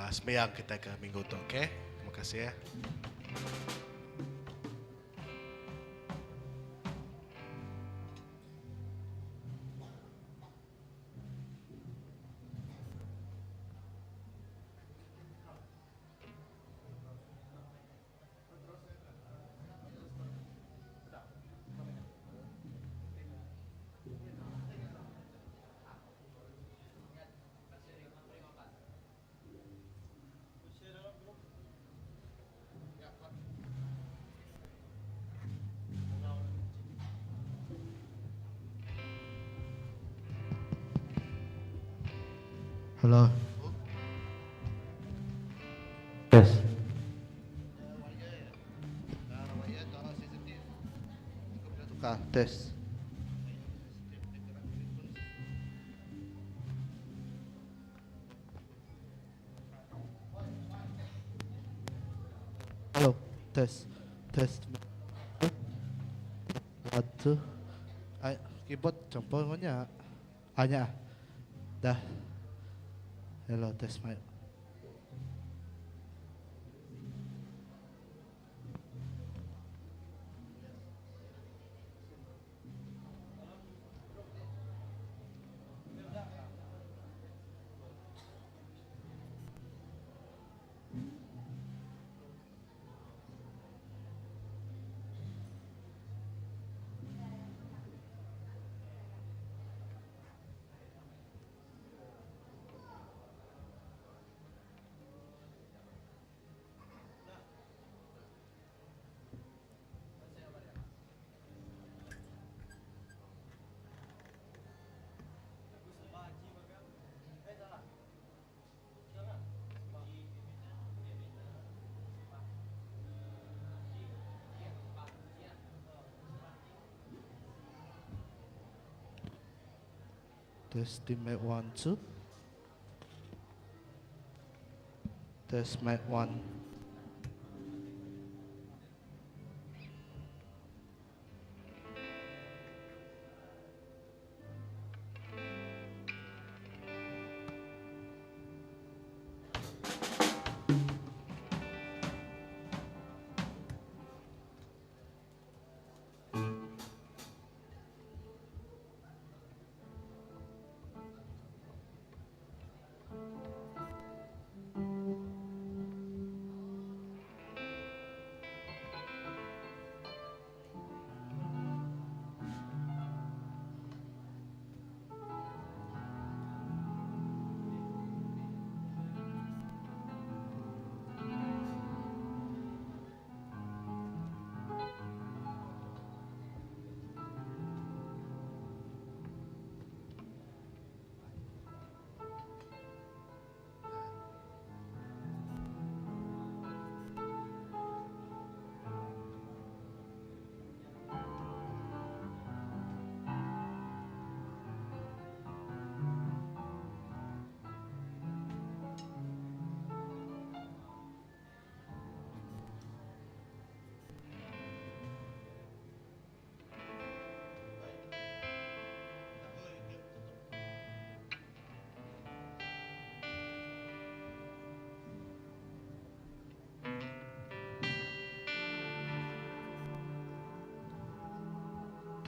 sembahyang kita ke minggu tu, okey? Terima kasih ya. Halo. Tes. Tes. Halo. Tes. Tes. Satu. Keyboard jempolnya. Hanya. Dah. Hello, tes mic. Test mic 1 2. Test mic 1.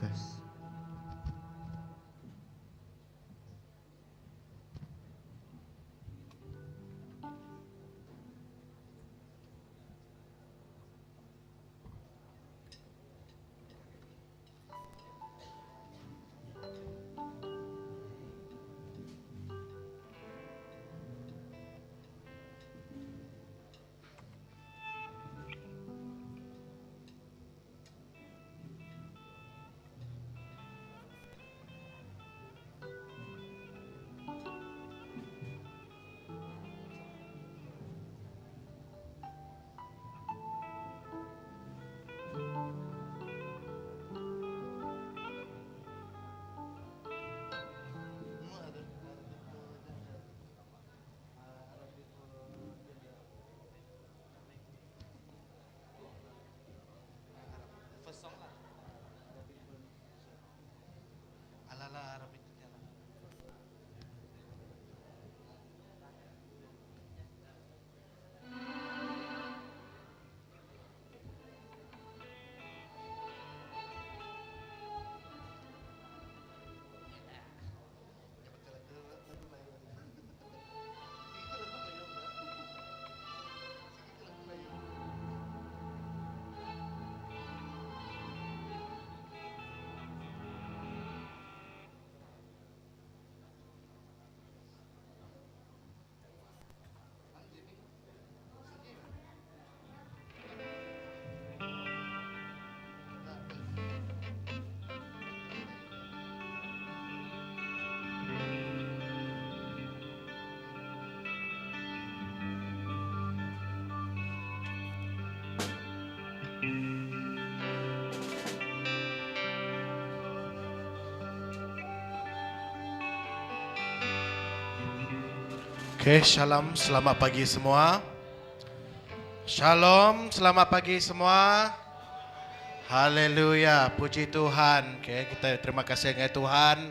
Tes. Oke, shalom, selamat pagi semua. Shalom, selamat pagi semua. Haleluya, puji Tuhan. Oke, kita terima kasih dengan Tuhan.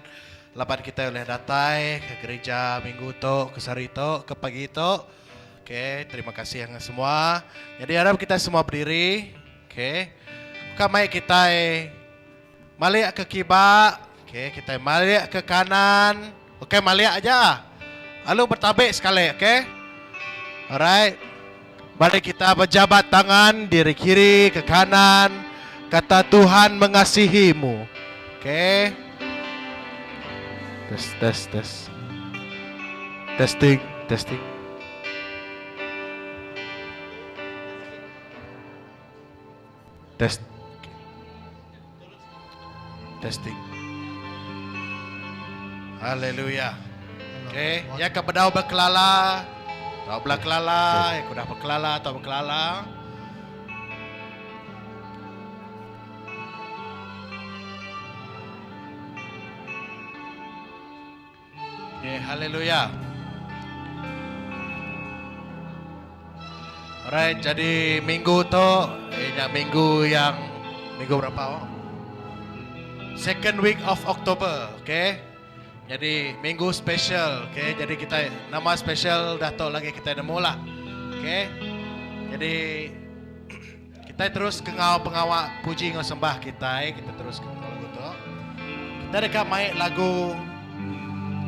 Lapan kita boleh datang ke gereja minggu tu, ke sehari tu, ke pagi tu. Oke, terima kasih yang semua. Jadi harap kita semua berdiri. Oke, buka mic kita malik ke kibak. Oke, kita malik ke kanan. Oke, malik aja. Lalu bertabik sekali, oke? Alright. Mari kita berjabat tangan dari kiri ke kanan. Kata Tuhan mengasihimu. Oke? Tes. Testing. Testing. Haleluya. Oke, yang kepada berkelala, atau berkelala, yang sudah berkelala atau berkelala. Oke, haleluya. Alright, jadi minggu tu, minggu berapa? Second week of October, oke? Jadi minggu special, okay? Jadi kita nama special dah tahu lagi kita nemu lah, okay? Jadi kita terus pengawal puji ngau sembah kita terus ke lagu tu. Kita dekat main lagu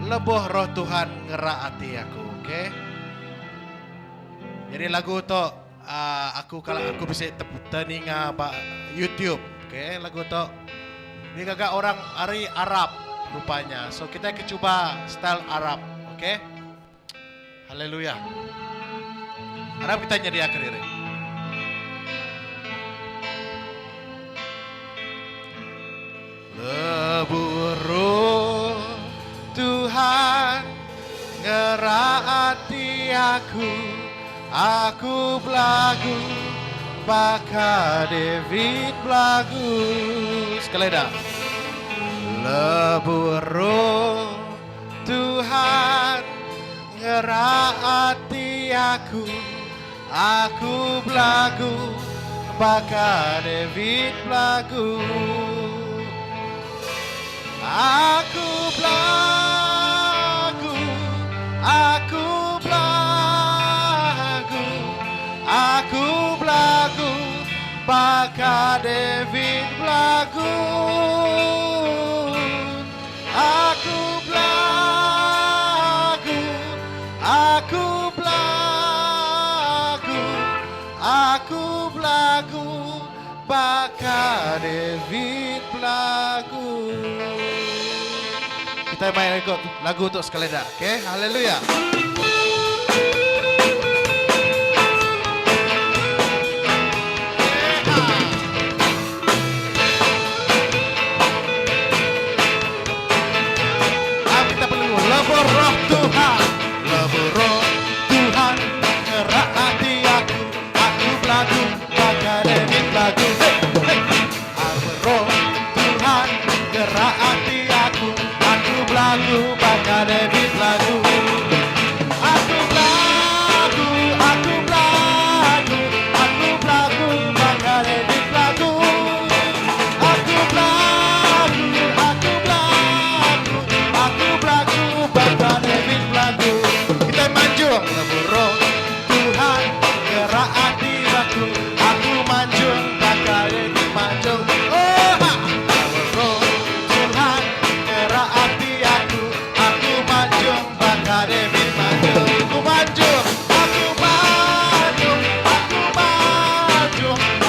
Lebuh Roh Tuhan Ngerak Hati Aku, okay? Jadi lagu tu kalau aku bisa teninga YouTube, okay? Lagu tu ni agak orang hari Arab rupanya. So kita cuba style Arab, okay? Haleluya. Harap kita nyedia diri. Lebuh Roh Tuhan ngerak hati aku belagu baka David belagu. Sekali dah. Lebuh Roh Tuhan ngerak hati aku belagu baka David belagu. Aku belagu baka David belagu. Aku belagu baka David belagu. Kita main lagu untuk sekali dah, okay? Haleluya. Kita perlu lebuh Roh Tuhan, lebuh Roh Tuhan ngerak hati aku belagu baka David belagu. Lebuh Roh Tuhan ngerak hati aku belagu baka David belagu. Aku belagu baka David belagu. Aku belagu baka David belagu. Kita manjung lebuh Roh Tuhan gerak hati aku manjung baka David manjung. Oh, lebuh Roh Tuhan gerak hati aku manjung baka David manjung.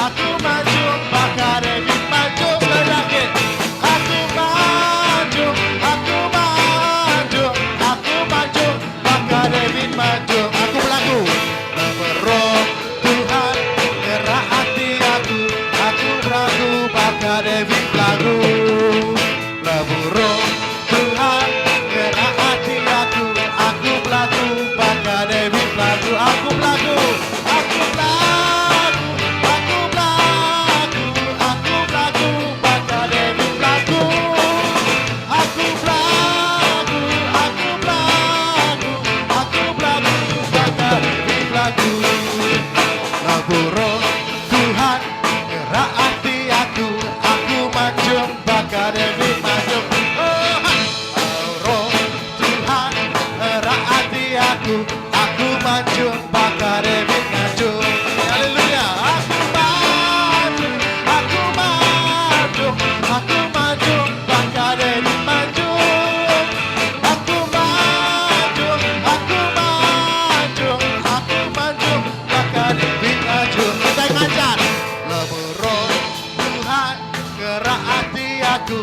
Aku manjung baka David manjung lagi. Aku manjung baka David manjung. Aku belagu lebuh Roh Tuhan gerak hati aku belagu baka David belagu. Lebuh Roh Tuhan gerak hati aku belagu baka David belagu. Aku belagu maju bakal David maju. Haleluya. Aku maju, aku maju, aku maju bakal David maju. Aku maju, aku maju, aku maju bakal David maju. Kita ngajar. Leburon Tuhan gerak hati aku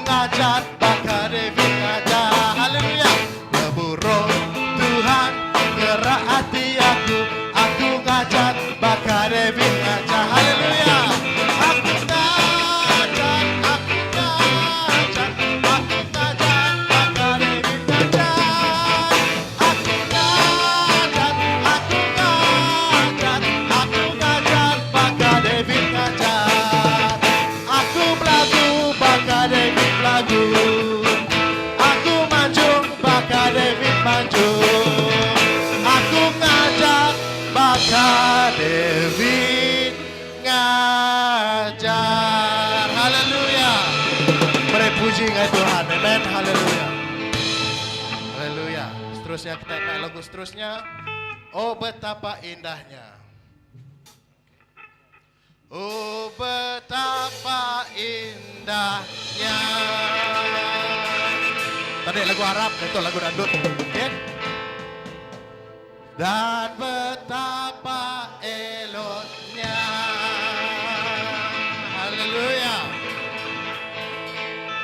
ngajar bakal David ngajar. Haleluya. Leburon Tuhan gerak hati aku ngajar bakal David ngajar. Haleluya. Aku ngajar, aku ngajar, aku ngajar bakal David ngajar. Aku ngajar, aku ngajar, aku ngajar bakal David ngajar. Aku belagu bakal David belagu. Aku maju bakal David maju. Aku ngajak bakal David ngajar. Haleluya. Berpuji ngai Tuhan. Amen. Haleluya. Haleluya. Seterusnya kita naik lagu seterusnya. Oh betapa indahnya. Oh betapa indahnya. Tadi lagu Arab, itu lagu dangdut. Okay? Dan betapa eloknya. Haleluya.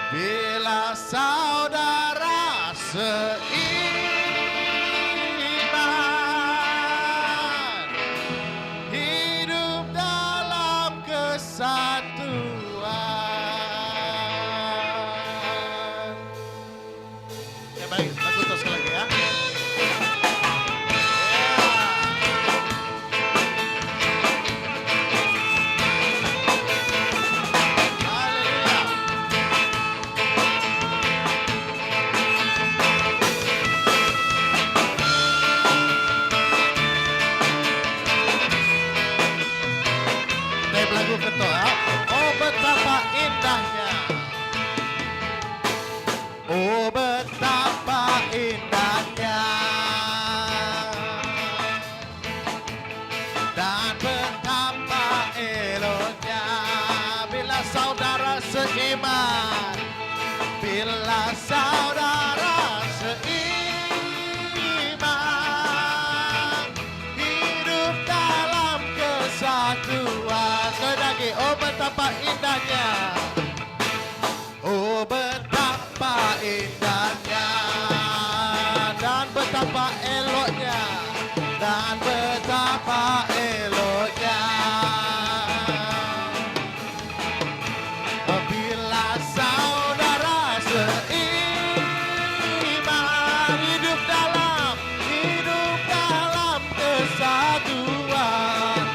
Bila saudara seiman hidup dalam kesatuan. Ya baik, lagu terus lagi ya. Lagu ketua. Oh betapa indahnya. Oh betapa indahnya. Dan betapa eloknya bila saudara seiman. Bila saudara seiman hidup dalam kesatuan. Lagi, oh betapa indahnya. Oh betapa indahnya. Dan betapa eloknya. Dan betapa eloknya. Bila saudara seiman hidup dalam kesatuan.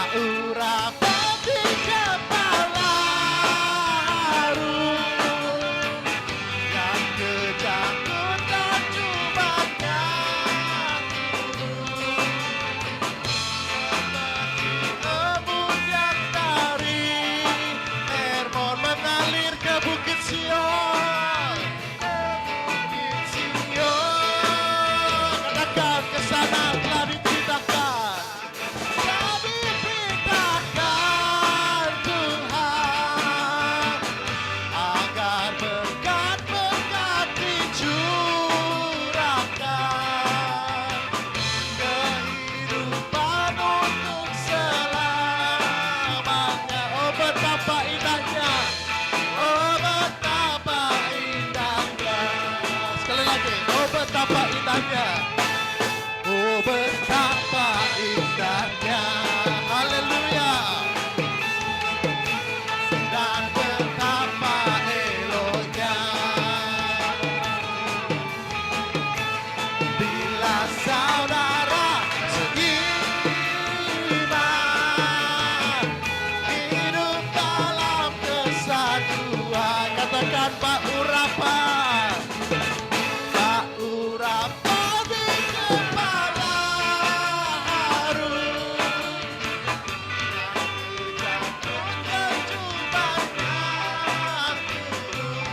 Keurapan di kepala harum yang kejangkut dan cubanya embun yang dari Hermon mengalir ke Bukit Sion. Katakan kesana telah diceritakan. Diberitakan Tuhan agar berkat-berkat dicurahkan kehidupan untuk selamanya. Oh betapa indahnya. Oh betapa indahnya. Sekali lagi. Oh betapa indahnya. Oh betapa indahnya. Haleluya. Dan betapa eloknya bila saudara seiman hidup dalam kesatuan. Katakan Pak urapan. Pak urapan di kepala harum yang kejangkut kejubahnya turun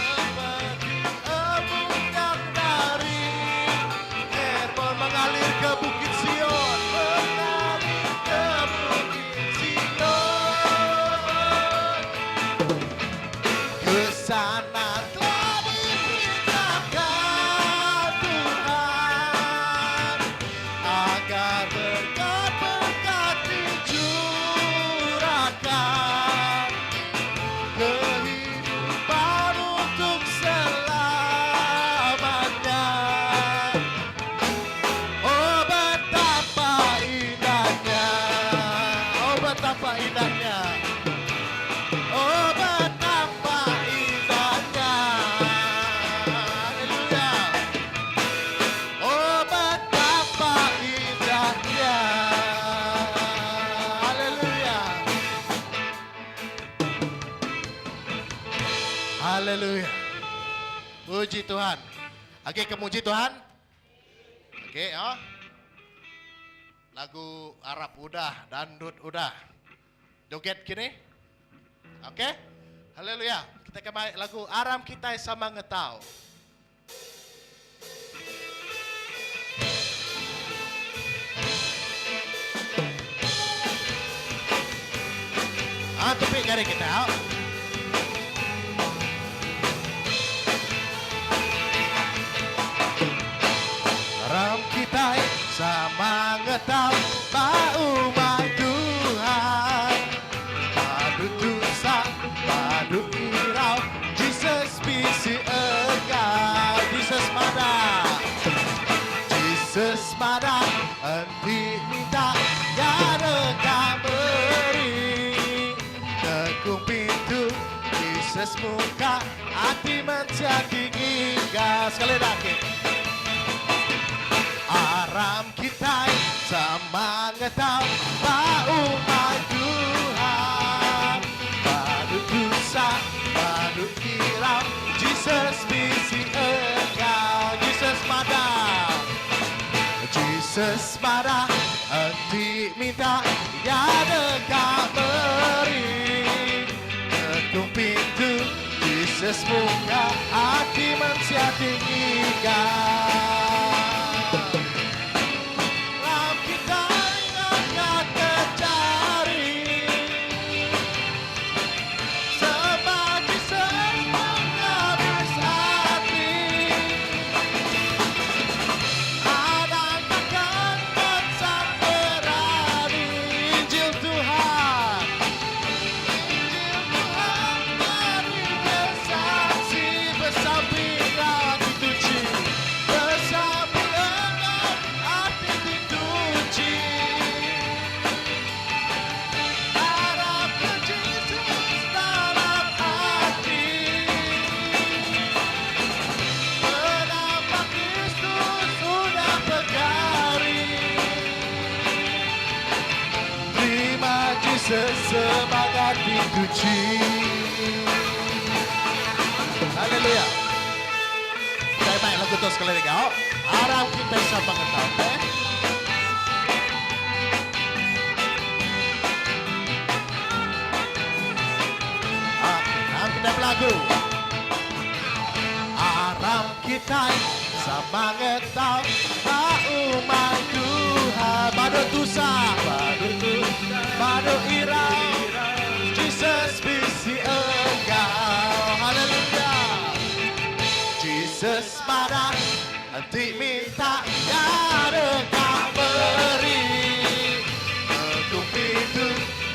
seperti Puji Tuhan. Oke, kemuji Tuhan. Oke, oh. Lagu Arab udah, dangdut udah. Joget gini. Oke. Haleluya. Kita kembali lagu Aram kita sama ngetau. Tapi gari kita. Aram kita sama ngetau bau Tuhan. Padu dosa, padu irau, Jesus bisi engkau, Jesus mada. Jesus mada, enti minta ya rekam beri. Tekung pintu, Jesus muka, hati menjadi hingga sekali lagi. Aram kita sama ngetau bau Tuhan. Padu dosa, padu irau, Jesus bisi engkau, Jesus mada. Jesus marah, henti minta, ya dekat beri. Ketuk pintu, Jesus buka, hati manusia tinggikan. Lam kita ingatkan kecari, sebab Jesus menghabis hati. Sesemangat dipuji. Haleluya. Kita main lagu terus sekali lagi. Aram kita sama ngetau. Aram kita lagu. Aram kita sama ngetau. Umat Tuhan. Badu dosa. Badu irau, Jesus bisi engkau, haleluya. Jesus marah, nanti minta, ya dekat beri. Ketuk pintu,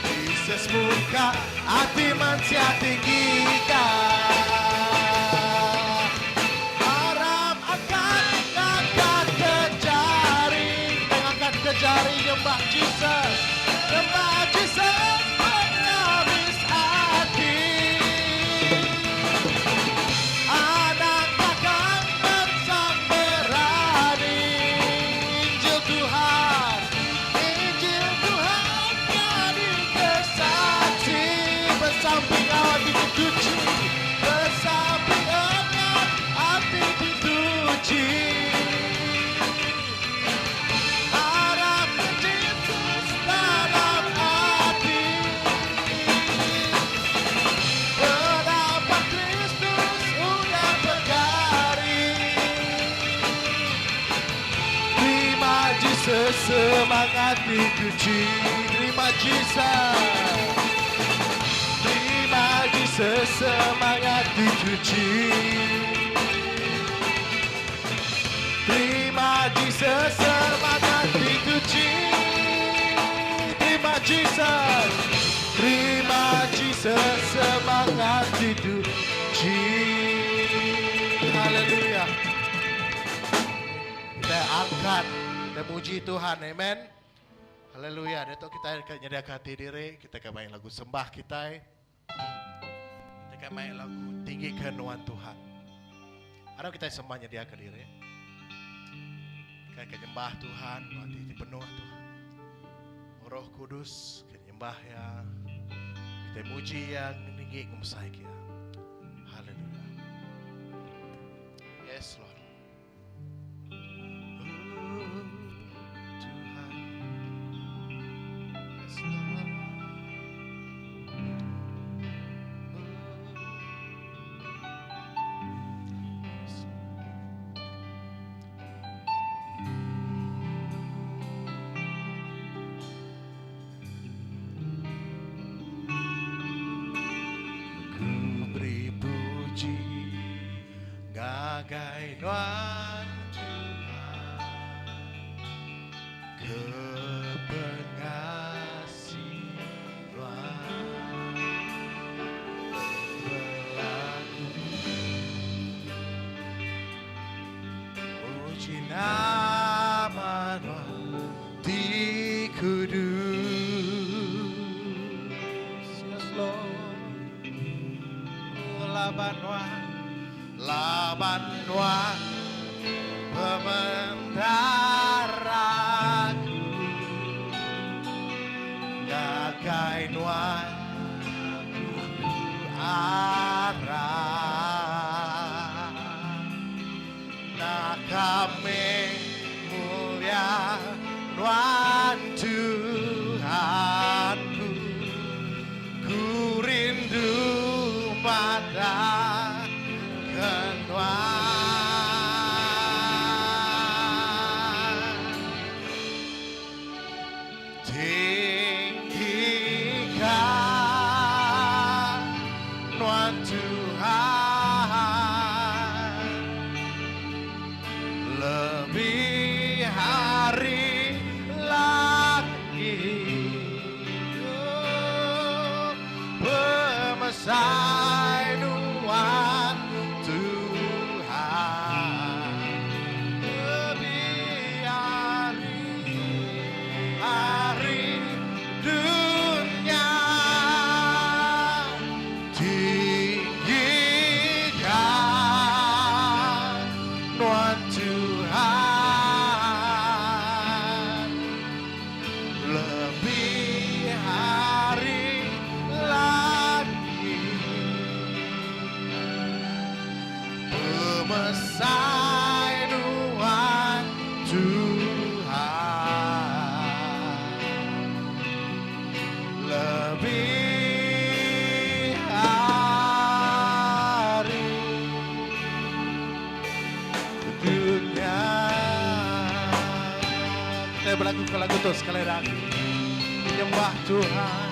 Jesus buka, hati manusia tinggikan. Aram akan angkat kejari, angkat kejari nyembah Jesus. Nyembah Jesus menghabis hati. Anak akan bersamberani. Injil Tuhan jadi kesaksi. Bersamping hati dituji, bersamping hati dituji. Semangat dipuji, terima Jesus. Terima Jesus, semangat dipuji. Terima Jesus, semangat dipuji. Terima Jesus. Terima Jesus, semangat dipuji. Haleluya. Kita angkat. Kita puji Tuhan, amen. Haleluya. Datuk kita nyediakan diri, kita akan main lagu sembah kita. Kita akan main lagu tinggi kehenuan Tuhan. Ada kita sembah nyediakan diri. Kita akan nyembah Tuhan, hati penuh Tuhan. Roh Kudus, kita nyembah ya. Kita muji yang tinggi ngumsai kia. Haleluya. Yes, Lord. Tuhan. Yes, Lord. Ku beri puji gagai Tuhan kepengasihan berlaku puji nama Tuhan di kudus. Yes, Lord. Laban Tuhan pementaraku gagai Tuhan arah nak kami mulia Tuhan Tuhanku ku rindu pada Tuhan tinggikan Tuhan Tuhan lebih hari lagi pemesan Tuhan Tuhan lebih hari dunia tinggikan Tuhan Tuhan lebih hari lagi pemesan Tuhan Tuhan lebih hari dunia. Kita berlagu lagu itu sekali lagi menyembah Tuhan.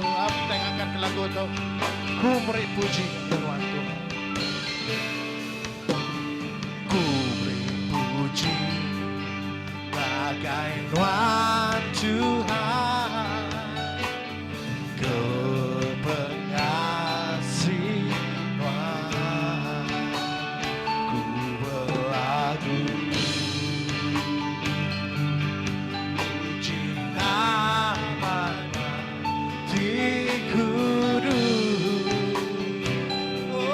Aku tengahkan ke lagu itu ku beri puji Tuhan Tuhan. Ku beri puji bagai Tuhan Tuhan kepengasihan Tuhan ku berlagu puji nama di kudus. Oh,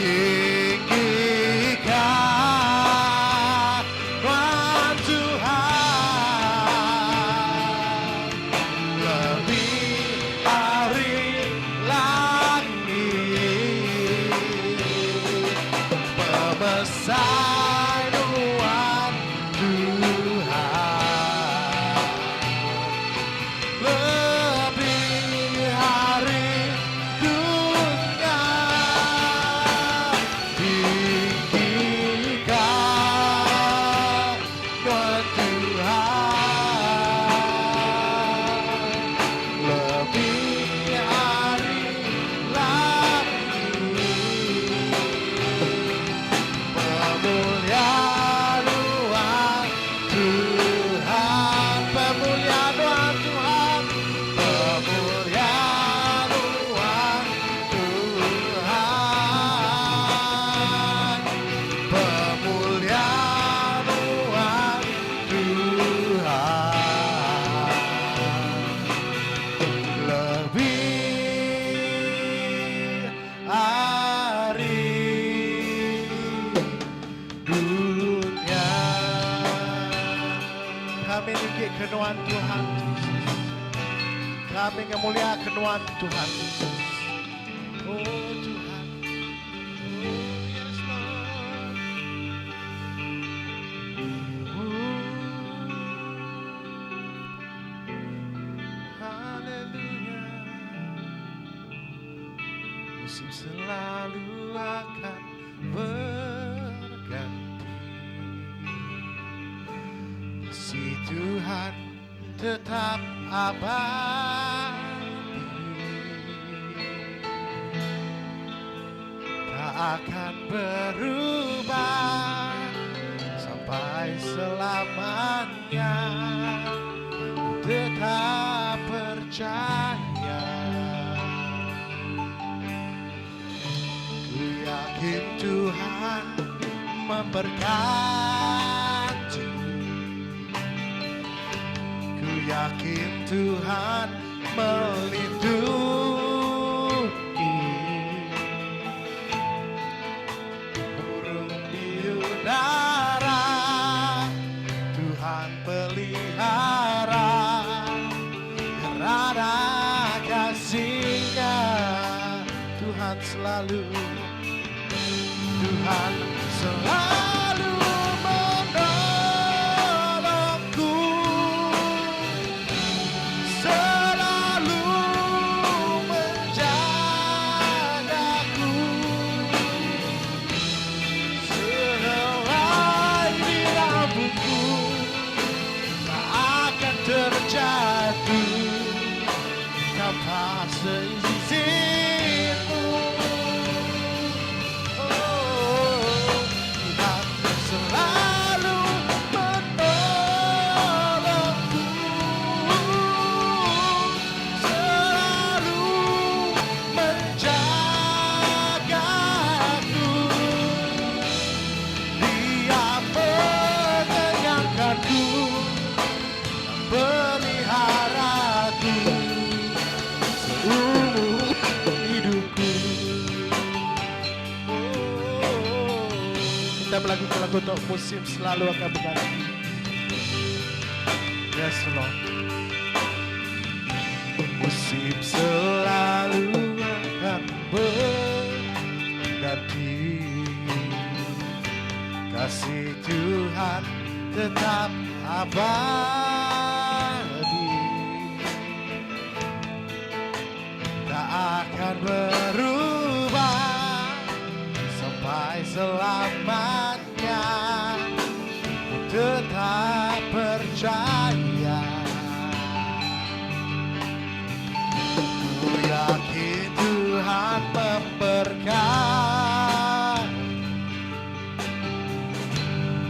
tinggikan Tuhan Tuhan, lebih dari langit, pemesan Tuhan Tuhan, lebih hari dunia, tinggikan Tuhan Tuhan, lebih hari langit, pemuliaan Tuhan Tuhan, pemuliaan Tuhan Tuhan, pemuliaan Tuhan Tuhan, pemuliaan Tuhan Tuhan, lebih hari dunia. Kami ingin kenuan Tuhan Yesus. Kami ngemulia kenuan Tuhan Yesus. Oh Tuhan. Oh yes Lord. Haleluya. Musim selalu akan berganti, si Tuhan tetap abadi, tak akan berubah sampai selamanya. Tetap percaya, ku yakin Tuhan memberkati, ku yakin Tuhan melindungi, burung di udara Tuhan pelihara, karena kasih-Nya Tuhan selalu, Tuhan selalu menolongku, selalu menjagaku, sehelai di rambutku tak akan terjatuh tanpa seizinku. Oh, Tuhan selalu menolongku, selalu menjagaku, Dia mengenyangkanku, peliharaku seumur hidupku. Oh, kita lagu-lagu untuk musim selalu akan berganti. Yes Lord. Musim selalu akan berganti, kasih Tuhan tetap abadi, tak akan berubah sampai selamanya. Tetap percaya, ku yakin Tuhan memberkati,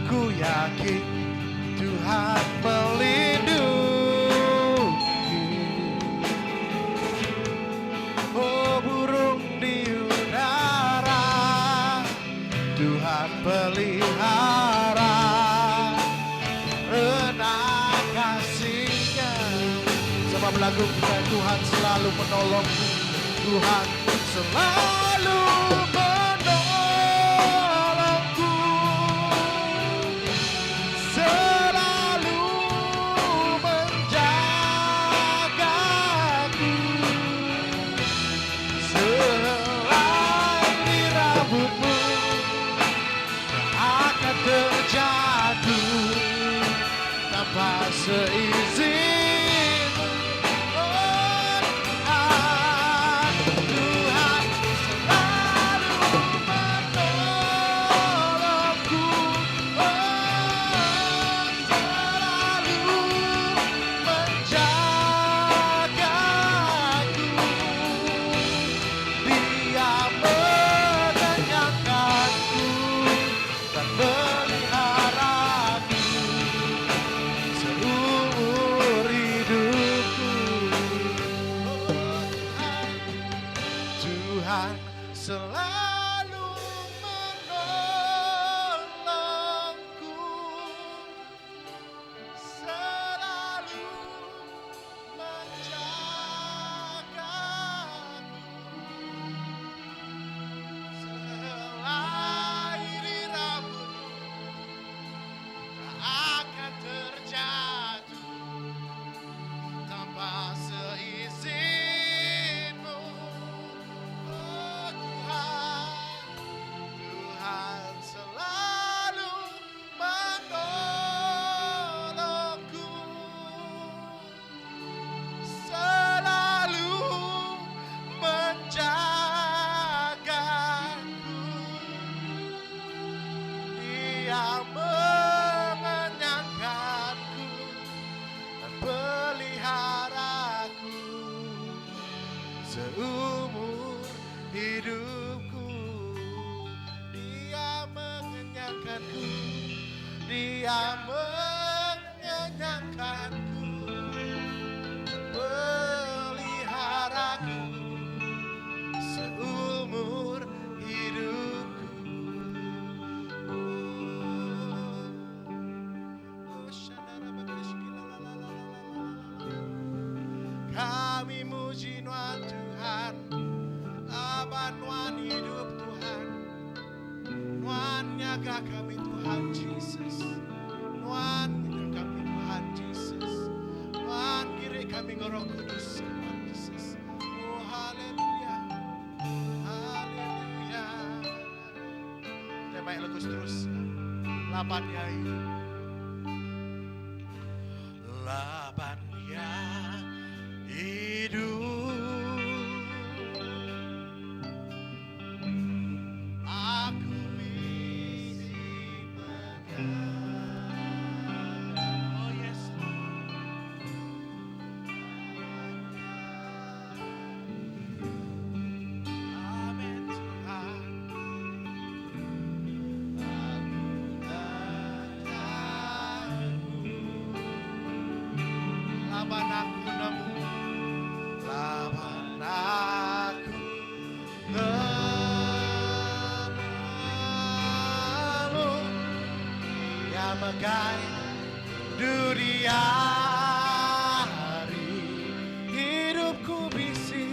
ku yakin Tuhan melindungi, oh burung di udara Tuhan pelihara, karena kasih-Nya. Sama lagu kita, Tuhan selalu menolongku, Tuhan selalu menolongku, tanpa seizin. Oh Tuhan, Tuhan selalu menolongku. Oh, selalu menjagaku. Dia mengenyangkanku dan meliharaku seumur hidupku. Oh Tuhan selalu menolongku, selalu menjagaku. Selai rambut tak akan terjatuh tanpa seizinmu. Oh Tuhan, Tuhan selalu menolongku, selalu menjagaku. Dia mengenyangkanku dan peliharaku seumur hidupku. Dia mengenyangkanku, dia mengenyangkanku, peliharaku seumur hidupku. Kami muji Nuan Tuhan, Abah Nuan hidup Tuhan, Nuan nyaga kami Tuhan Yesus, Nuan hidup kami Tuhan Yesus, Nuan kiri kami Roh Kudus Tuhan Yesus. Oh haleluya, haleluya. Tema yang lagu terus, lapannya hidup, lapannya hidup. Aku isi oh yes amin Tuhan. Laban aku nemu, laban aku nemu, yang megai dunia hari hidupku bisi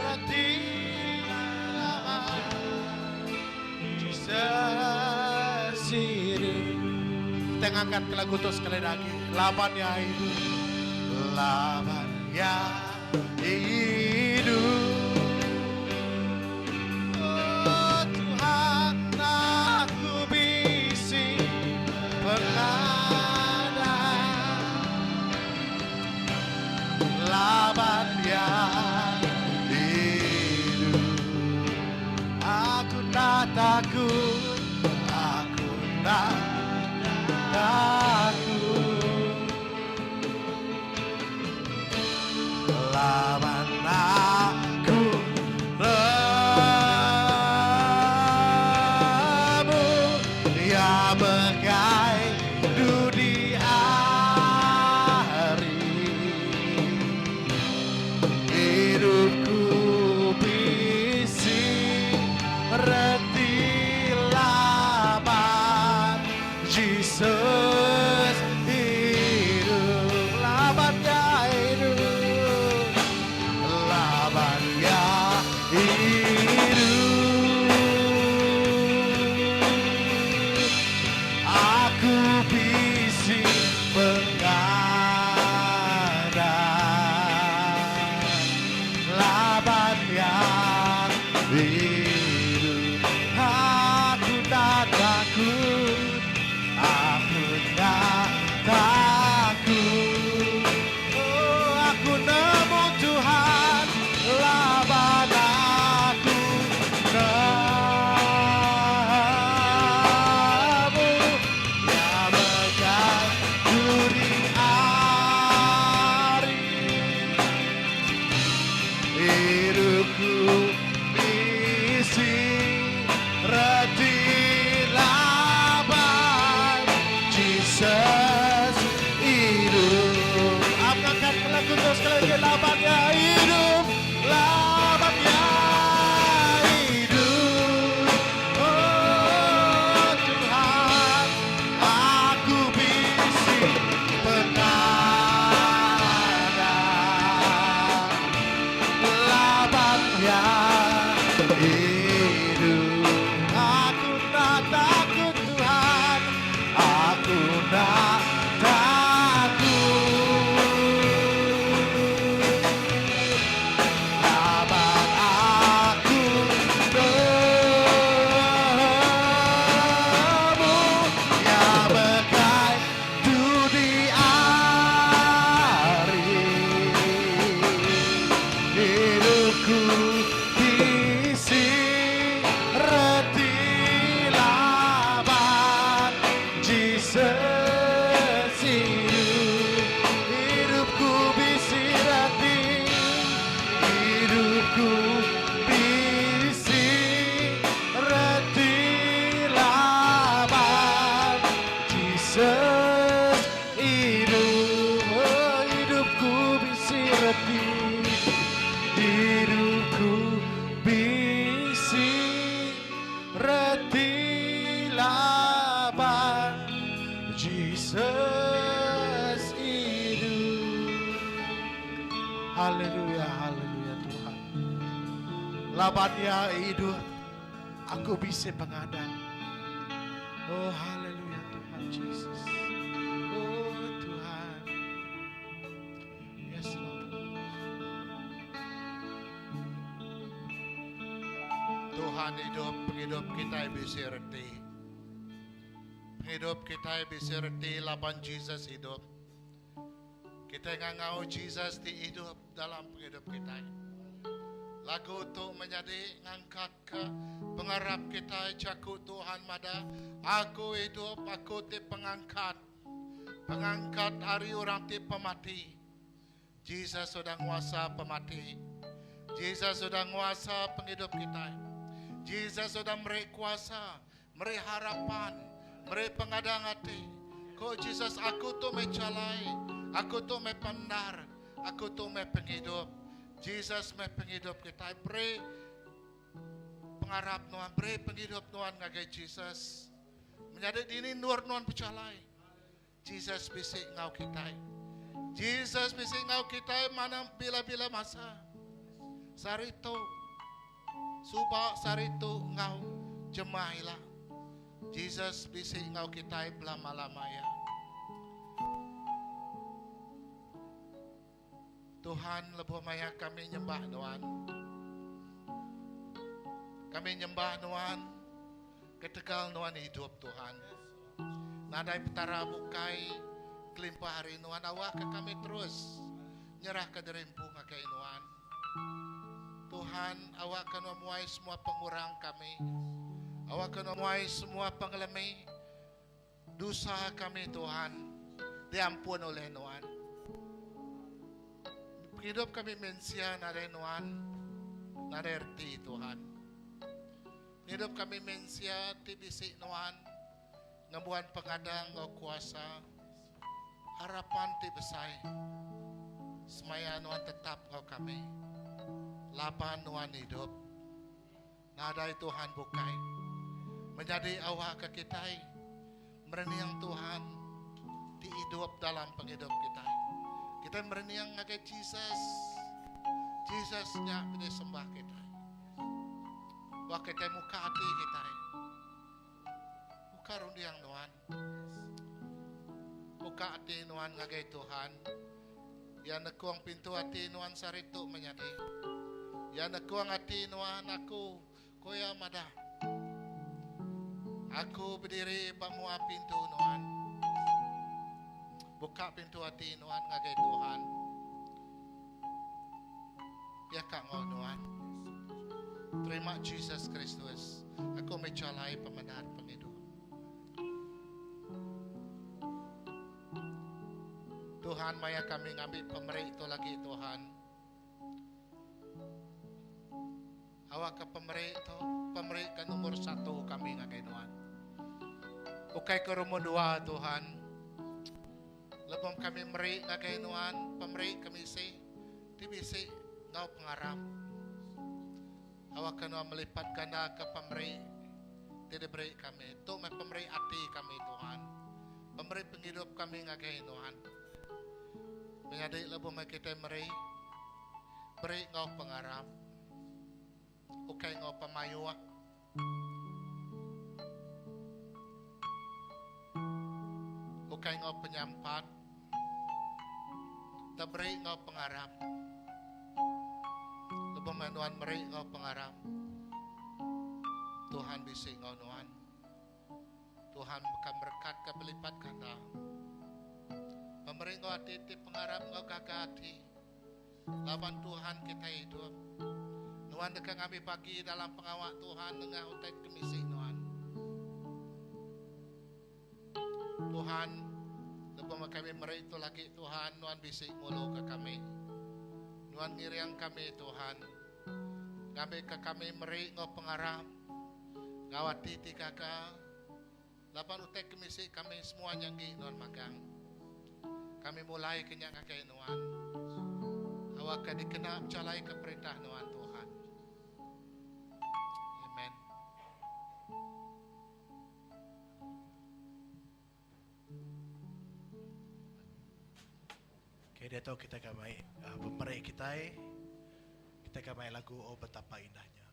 roti lama Jesus hidup. Kita ngangkat ke lagu itu sekali lagi. Labannya hidup, labannya hidup. Oh Tuhan, aku bisi pengada, labannya hidup. Aku tak takut, aku tak takut, lawan aku nemu, dia bagai dunia hari hidupku bisi reti laban Jesus hidup, labannya hidup, labannya hidup. Aku bisi pengada, labannya hidup. Aku tak hidupku isi reti laban Jesus hidup. Apakah lagu terus kalian labannya hidup, labannya hidup. Oh Tuhan, aku bisi pengadaan labannya hidup. Aku tak takut Tuhan, aku tak takut. Laban aku temu yang bekai di hari. Hidupku diisi reti laban Jesus hidup. Hidupku bisi reti, hidupku bisi reti laban Jesus hidup. Oh, hidupku bisi reti, hidupku bisi reti laban Jesus hidup. Haleluya, haleluya Tuhan. Labannya hidup, aku bisa pengadaan. Oh haleluya Tuhan Jesus. Oh Tuhan. Yes Lord. Tuhan hidup, penghidup kita bisa reti. Penghidup kita bisa reti laban Jesus hidup. Kita ngangau Jesus di hidup dalam penghidup kita. Lagu itu menjadi ngangkat ke pengharap kita cakup Tuhan mada. Aku hidup, aku ti pengangkat. Pengangkat hari orang ti pemati. Jesus sudah nguasa pemati. Jesus sudah nguasa penghidup kita. Jesus sudah memberi kuasa, memberi harapan, memberi pengadang hati. Kok Jesus aku tu mencalai, aku tu mepandar, aku tu mepenghidup. Jesus mepenghidup kita. Beri pengharap Tuhan, beri penghidup Tuhan ngagai Jesus. Menjadi dini nur Tuhan percalai. Jesus bisik ngau kita. Jesus bisik ngau kita mana bila-bila masa. Sarito Suba sarito ngau jemailah. Jesus bisik ngau kita belama-lama ya. Tuhan lebuh maya kami nyembah Tuhan. Kami nyembah Tuhan. Ketegal Tuhan hidup Tuhan. Nadai petara bukai kelimpah hari Tuhan awak ke kami terus nyerah ke derimpung ke Tuhan. Tuhan awak akan memuai semua pengurang kami. Awak akan memuai semua pengelemi dosa kami Tuhan. Diampun oleh Tuhan. Hidup kami mensia nare Tuhan. Nare erti Tuhan. Hidup kami mensia tibisi Tuhan. Ngebuan pengadang ngau kuasa. Harapan tibesai. Semaya Tuhan tetap ngau kami. Lapan Tuhan hidup. Nadai Tuhan bukai. Menjadi awak ke kita. Mereniang Tuhan. Di hidup dalam penghidup kita. Kita mereniang ngagai Jesus. Jesusnya kita sembah kita. Wah kita muka hati kita. Muka rundiang Tuhan. Muka hati Tuhan ngagai Tuhan. Yang nekuang pintu hati Tuhan saritu menyadi. Yang nekuang hati Tuhan aku koya madah. Aku berdiri pamua pintu Tuhan. Buka pintu hati Tuhan ngagai Tuhan. Ya kak ngau Tuhan. Terima Jesus Kristus. Aku mencalai pembenar penghidup. Tuhan maya kami ngambil pemerintah itu lagi Tuhan. Awak ke pemeri ke nomor 1 kami nga kainuan. Ukay ke rumah 2 Tuhan. Lebom kami meri nga kainuan, pemeri kami si, tibisi ngau pengarap. Awak kena melipat kana ke pemeri, tidak beri kami. Itu may pemeri hati kami Tuhan. Pemeri penghidup kami nga kainuan. Mengadik lebom kita meri, beri ngau pengarap. Ukay ngau pamayuak. Ukay ngau penyampat. Tabri ngau pengarap. Lebom manuan meri ngau pengarap. Tuhan bisi ngau nuan. Tuhan bukan berkat kebelipat kata. Memberi ngau hati pengarap ngau kakak hati. Lawan Tuhan kita hidup. Nuan dekang kami pagi dalam pengawak Tuhan dengan utai kemisi Nuan. Tuhan, lepas kami meri itu lagi Tuhan, Nuan bisik mulu ke kami. Nuan ngiriang kami Tuhan. Kami ke kami meri ngau pengarap. Ngawati ti kakak. Lapan utai kemisi kami semuanya ngi Nuan magang. Kami mulai kenyak kakai Nuan. Awak dikenal calai ke perintah Nuan Tuhan. Amen. Oke, dia tahu kita kamai pemeri kita kamai lagu Oh Betapa Indahnya.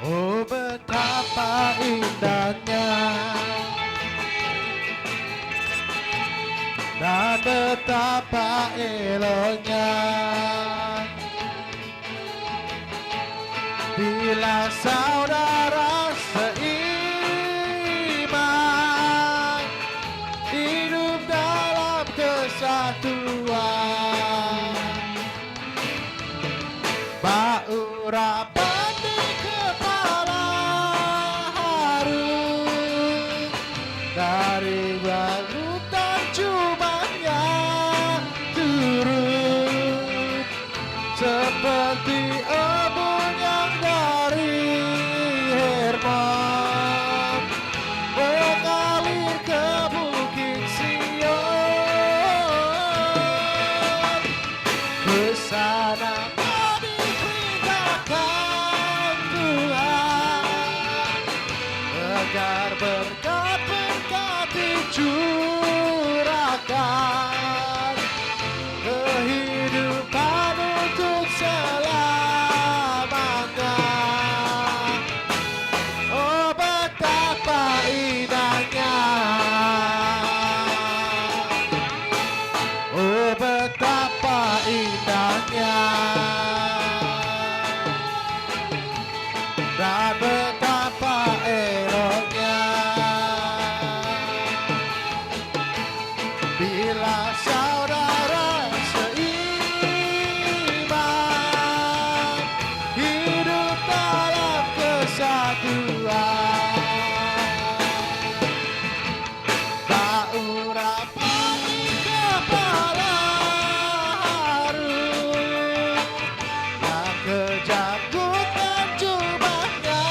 Oh betapa indahnya dan betapa eloknya bila saudara seiman hidup dalam kesatuan. Urapan di kepala harum dari balutan cumanya turun seperti embun yang dari Hermon mengalir ke Bukit Sion ke sana. Agar berkat-berkat dicurahkan kehidupan untuk selamanya. Oh betapa indahnya, oh betapa indahnya, dan betapa eloknya bila saudara seiman hidup dalam kesatuan. Tak urapan di kepala harum yang kejam bukan cumanya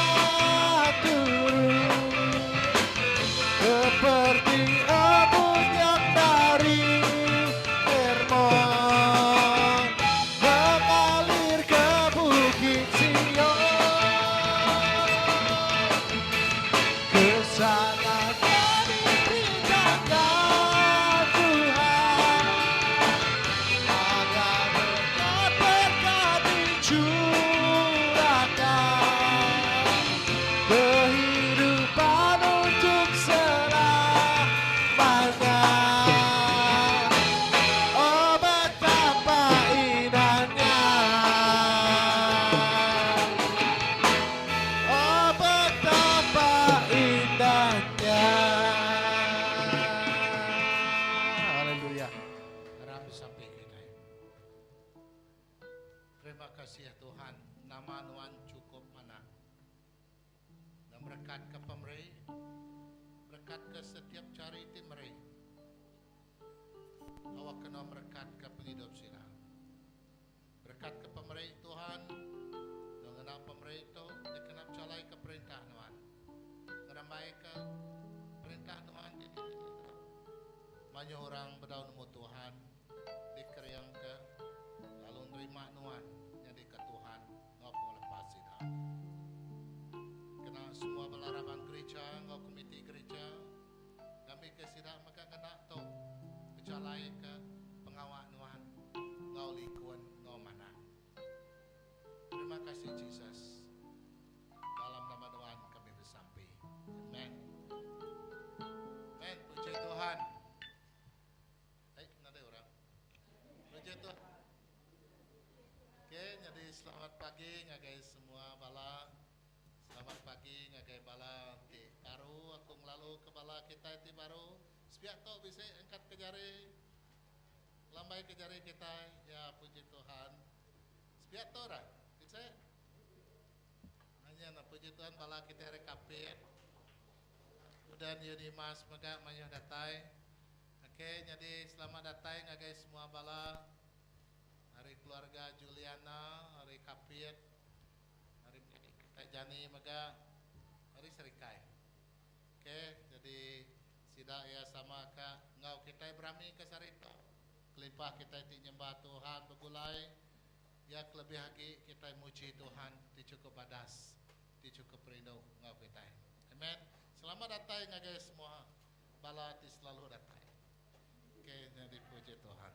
kasih Tuhan, nama Tuhan cukup mana. Dan berkat ke pemerintah, berkat ke setiap charity mereka. Awak kena berkat ke penghidup sila. Berkat ke pemerintah Tuhan, dengan pemerintah itu, dia kena calai ke perintah Tuhan. Ngeramai ke perintah Tuhan. Banyak orang berdaun nemu Tuhan, dikeriang ke, lalu nerima Tuhan, jadi ke Tuhan, ngau lepas sila. Kena semua belaraban gereja, ngau komiti gereja, kami ke sila maka kena tahu. Berjalai ke pengawal Tuhan, ngau likuan, ngau mana. Terima kasih Jesus. Dalam nama Tuhan kami bersampai. Amen. Amen. Puji Tuhan. Nanti orang. Puji Tuhan. Oke, jadi selamat pagi ngagai semua bala. Selamat pagi ngagai bala ti baru. Aku ngelalu ke bala kita ti baru. Sebiak tau bisa angkat ke jari. Lambai ke jari kita. Ya puji Tuhan. Sebiak tau dah. Bisa. Hanya nak puji Tuhan bala kita rekapit. Udan Yunimas maka manyah datai. Oke, jadi selamat datang ngagai semua bala. Hari keluarga Juliana, hari kapit. Hari kita jani maka hari serikai. Oke, jadi sida ya sama ka ngau kita berami ke sarita. Kelimpah kita ti nyembah Tuhan begulai. Ya lebih lagi kita muji Tuhan di cukup badas, di cukup rindu ngau kita. Amen. Selamat datang ngagai semua bala ti selalu datang. Oke, jadi puji Tuhan.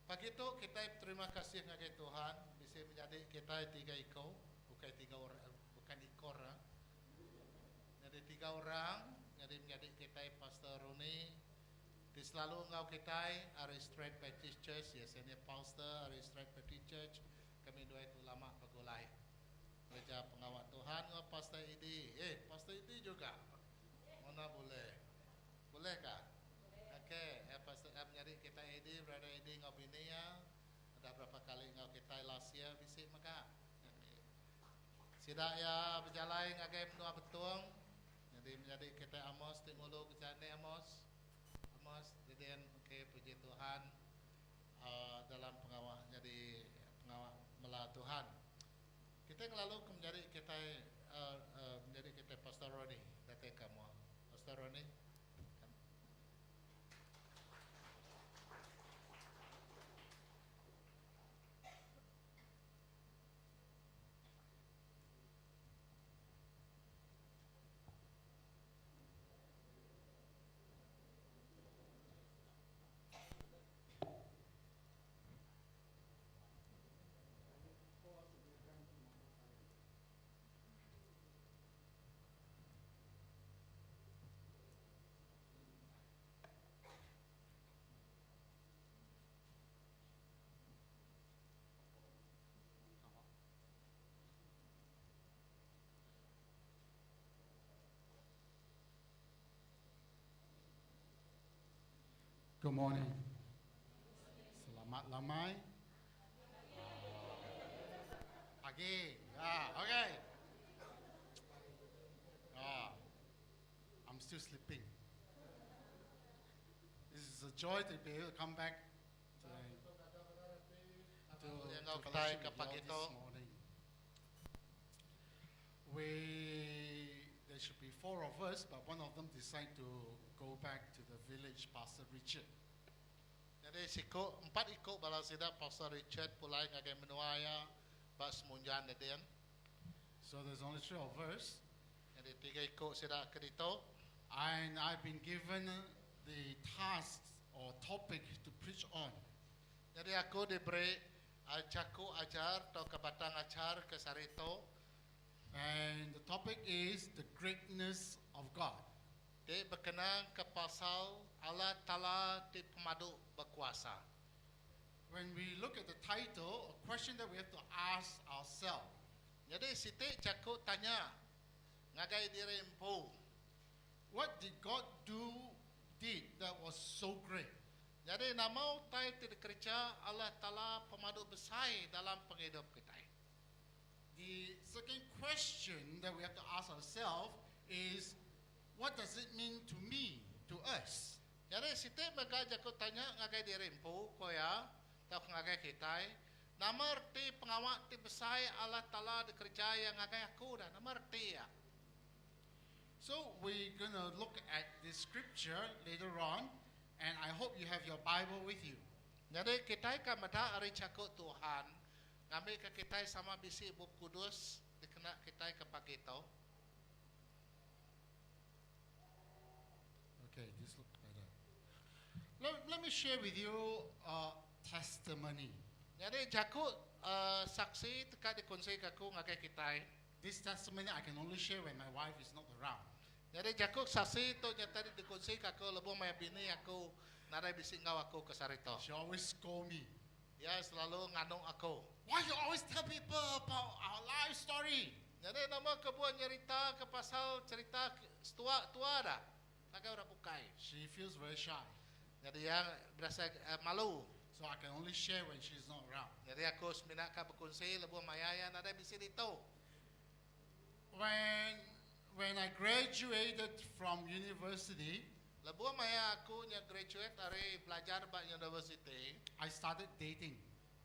Pagi itu kita terima kasih ngagai Tuhan bisa menjadi kita tiga ikau, bukan tiga orang, bukan ikor. Jadi tiga orang, jadi menjadi kita Pastor Roni. Di selalu ngau kita Ari Straight Baptist Church, ya senior pastor Ari Straight Baptist Church. Kami dua itu lama pegulai. Gereja pengawal Tuhan ngau Pastor Idi. Pastor Idi juga. Mana boleh? Bolehkah? Okey, Pastor menjadi kita Idi, berada Idi ngau bini ya. Ada berapa kali ngau kita last year bisik maka. Sidak ya berjalan ngagai menua betung. Jadi menjadi kita Amos Timulu kejane Amos. Amos jadi okey puji Tuhan dalam pengawal jadi pengawal mela Tuhan. Kita lalu menjadi kita menjadi kita Pastor Roni, datang kamu. Pastor Roni. Good morning. Selamat lamai. Pagi. Okay. I'm still sleeping. This is a joy to be able to come back to fellowship with you all this morning. There should be 4 of us, but one of them decided to go back to the village, Pastor Richard. Jadi siku 4 ikut bala sida Pastor Richard pulai ngagai menuaya bas munjan dedian. So there's only 3 of us. Jadi 3 ikut sida kedito. And I've been given the task or topic to preach on. Jadi aku diberi caku ajar atau kebatang ajar ke sarito. And the topic is the greatness of God. Dia berkenaan ke pasal Allah Ta'ala di pemadu berkuasa. When we look at the title, a question that we have to ask ourselves. Jadi siti caku tanya ngagai diri empu. What did God did that was so great? Jadi namau tai tidak kerja Allah Taala pemadu besar dalam penghidup kita. The second question that we have to ask ourselves is, what does it mean to me, to us? Jadi siti baga jago tanya ngagai dirempu koya tau ngagai kita. Nama arti pengawak ti besar Allah Taala dikerja yang ngagai aku dah. Nama arti ya. So we're going to look at this scripture later on, and I hope you have your Bible with you. Jadi kita akan mada ari cakap Tuhan. Ngambil ke kita sama bisi Buku Kudus dikena kita ke pagi tau. Okay, this looks better. Let me share with you a testimony. Jadi jakut saksi teka dikonsei kaku ngagai kita. This testimony I can only share when my wife is not around. Jadi jakut saksi tu nyata dikonsei kaku lebo maya bini aku narai bisi ngau aku ke sarito. She always scold me. Ya selalu nganong aku. Why you always tell people about our life story? Jadi nama kebuat nyerita ke pasal cerita tua dah. Nagai orang bukai. She feels very shy. Jadi yang berasa malu. So I can only share when she's not around. Jadi aku seminat ka berkongsi lebo mayaya narai bisi dito. When I graduated from university, Lebo maya aku nya graduate dari belajar ba university. I started dating.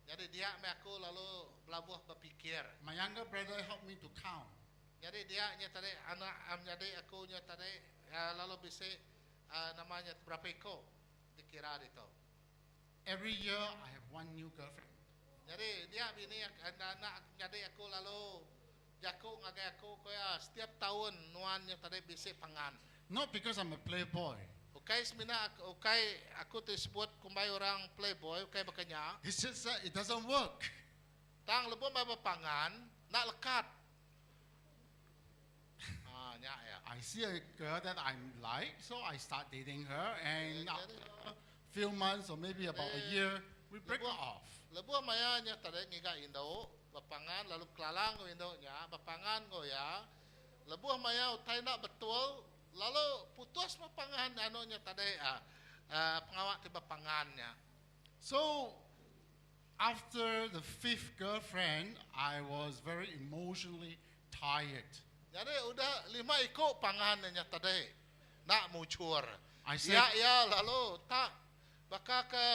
Jadi dia me aku lalu belabuh berpikir. My younger brother helped me to count. Jadi dia nya tadi anak jadi aku nya tadi lalu bisa namanya berapa iko dikira itu. Every year I have one new girlfriend. Jadi dia bini anak jadi aku lalu jaku ngagai aku kaya setiap tahun nuan nya tadi bisa pangan. Not because I'm a playboy. Okay semina aku disebut kumbai orang playboy okay bakanya. It's just that it doesn't work. Tang lebo may pangan nak lekat. Nya ya. I see a girl that I'm like, so I start dating her, and after a few months or maybe about a year, we break off. Lebo maya nya tadi ngiga Indo, bapangan lalu kelalang ko Indo nya, bapangan ko ya. Lebo maya utai nak betul, lalu putus bapangan ano nya tadi pengawak ti bapangannya. So after the fifth girlfriend, I was very emotionally tired. Jadi udah 5 iko pangannya tadi nak muncur. I said, Ya lalu tak baka ke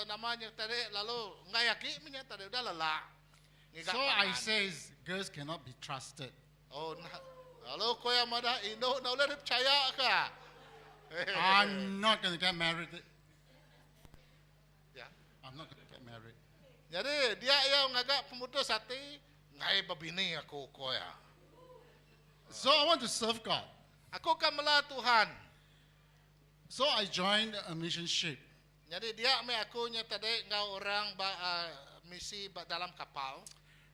namanya tadi lalu ngayaki minya tadi udah lelah. so I says, girls cannot be trusted. Oh lalu ko yang mada Indo na ulah percaya ka. I'm not going to get married. Ya. I'm not going to get married. Jadi dia yang ngagak pemutus hati ngai babini aku ko ya. So I want to serve God. Aku akan melah Tuhan. So I joined a mission ship. Jadi dia me aku nya tadi ngau orang misi dalam kapal.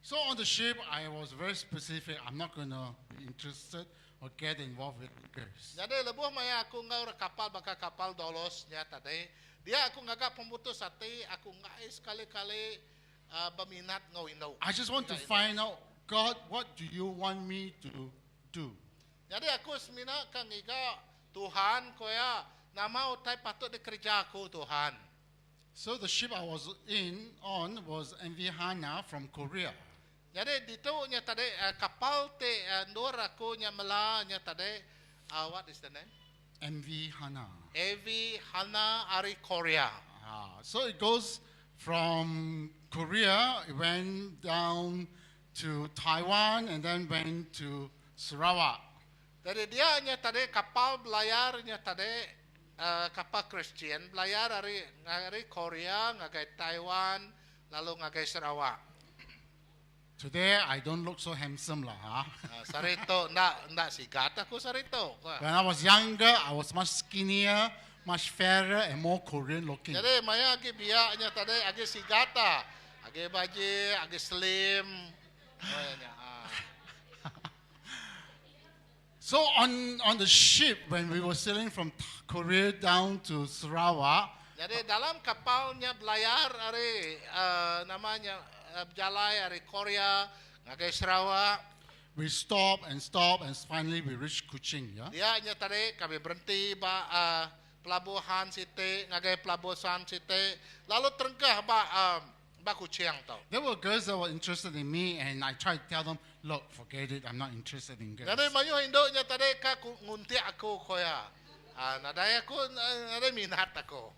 So on the ship, I was very specific. I'm not going to be interested or get involved with girls. Jadi lebuh maya aku ngau kapal baka kapal dolos nya tadi. Dia aku ngagak pemutus hati, aku ngai sekali-kali berminat ngau Indo. I just want to find out, God, what do you want me to do? Jadi aku semina kang iga Tuhan koya nama utai patut dikerja aku Tuhan. So the ship I was on was MV Hana from Korea. Jadi dito nya tadi kapal te ndor aku nya mela nya tadi what is the name? MV Hana. AV Hana Ari Korea. So it goes from Korea, it went down to Taiwan, and then went to Sarawak. Jadi dia nya tadi kapal belayar nya tadi kapal Christian belayar dari Korea ngagai Taiwan lalu ngagai Sarawak. Today I don't look so handsome lah. Sarito ndak sigat aku sarito. When I was younger, I was much skinnier, much fairer, and more Korean looking. Jadi maya agi biak nya tadi agi sigata, agi baji, agi slim. So on the ship, when we were sailing from Korea down to Sarawak, Jadi dalam kapalnya belayar dari namanya berjalai dari Korea ngagai Sarawak. we stop, and finally we reached Kuching. Yeah. Dia nya tadi kami berhenti pelabuhan site, ngagai pelabuhan site, lalu terengkah ba kucing tau. There were girls that were interested in me, and I tried to tell them, look, forget it, I'm not interested in girls. Jadi mayu indoknya tadi ka ngunti aku koya. Nadai aku nadai minat aku.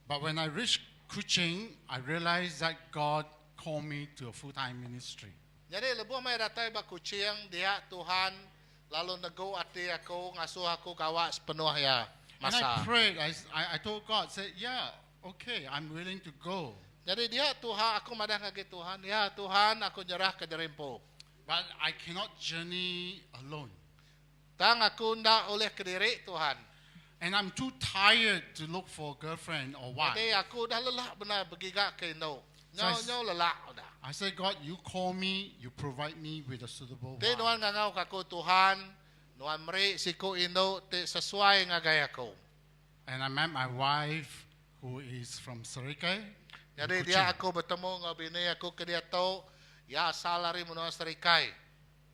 But when I reached Kuching, I realized that God called me to a full-time ministry. Jadi lebuh mai datai ba kucing dia Tuhan lalu nego ati aku ngasuh aku kawa sepenuh ya And I masa. prayed, I told God, said, yeah, okay, I'm willing to go. Jadi dia Tuhan aku madah ngage Tuhan, ya Tuhan aku nyerah ke derimpo. But I cannot journey alone. Tang aku ndak oleh ke diri Tuhan. And I'm too tired to look for a girlfriend or wife. Jadi aku dah lelah benar bergigak ke Indo. Nyau lelah dah. I said, God, you call me, you provide me with a suitable Te wife. nuan ngangau kaku Tuhan, nuan meri siku Indo te sesuai ngagay ako. And I met my wife, who is from Serikai. Jadi dia aku bertemu ngabini aku ke dia tu, ya salari menua Serikai.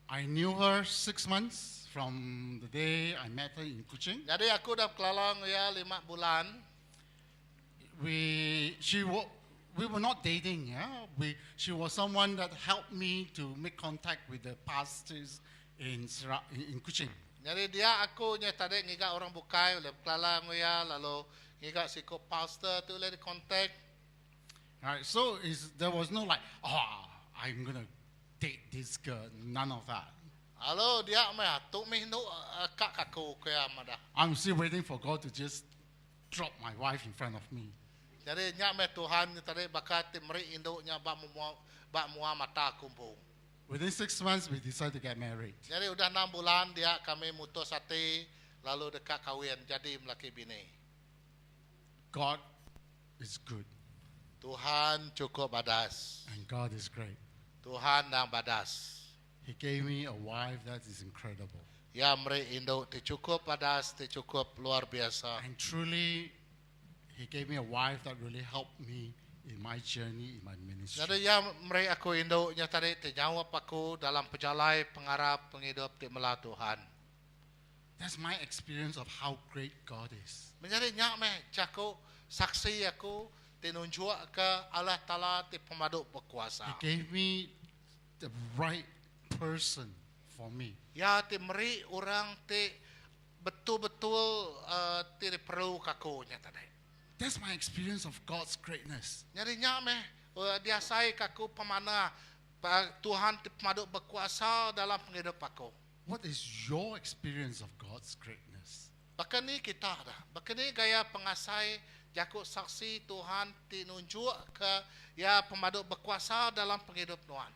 I knew her 6 months from the day I met her in Kuching. Jadi aku dah kelalang ya 5 bulan. We were not dating, yeah. She was someone that helped me to make contact with the pastors in Kuching. Jadi dia aku nya tadi ngiga orang bukai, oleh kelalang ya lalu ngiga siku pastor tu oleh di kontak. Right, so there was no like, oh, I'm gonna date this girl. None of that. Lalu dia mah tu mih nu kak aku kaya madah. I'm still waiting for God to just drop my wife in front of me. Jadi nya meh Tuhan tadi bakat timri Indo nya ba mua mata kumpul. Within 6 months, we decided to get married. Jadi udah 6 bulan dia kami mutus hati lalu dekat kahwin jadi melaki bini. God is good, Tuhan cukup badas. and God is great. Tuhan yang badas. He gave me a wife that is incredible. Ya meri Indo ti cukup badas, ti cukup luar biasa. And truly, He gave me a wife that really helped me in my journey, in my ministry. Jadi ya meri aku Indo nya tadi ti jawab aku dalam pejalai pengarap penghidup ti mela Tuhan. That's my experience of how great God is. Menjadi nya meh caku saksi aku tinunjuk ke Allah Taala ti pemaduk berkuasa. He gave me the right person for me. Ya ti meri orang ti betul-betul ti perlu kaku nya tadi. That's my experience of God's greatness. Jadi nya meh dia sai kaku pemana Tuhan ti pemaduk berkuasa dalam penghidup aku. What is your experience of God's greatness? Bahkan ni kita dah. Bahkan ni gaya pengasai jakut saksi Tuhan tinunjuk ke ya pemaduk berkuasa dalam penghidup Tuhan.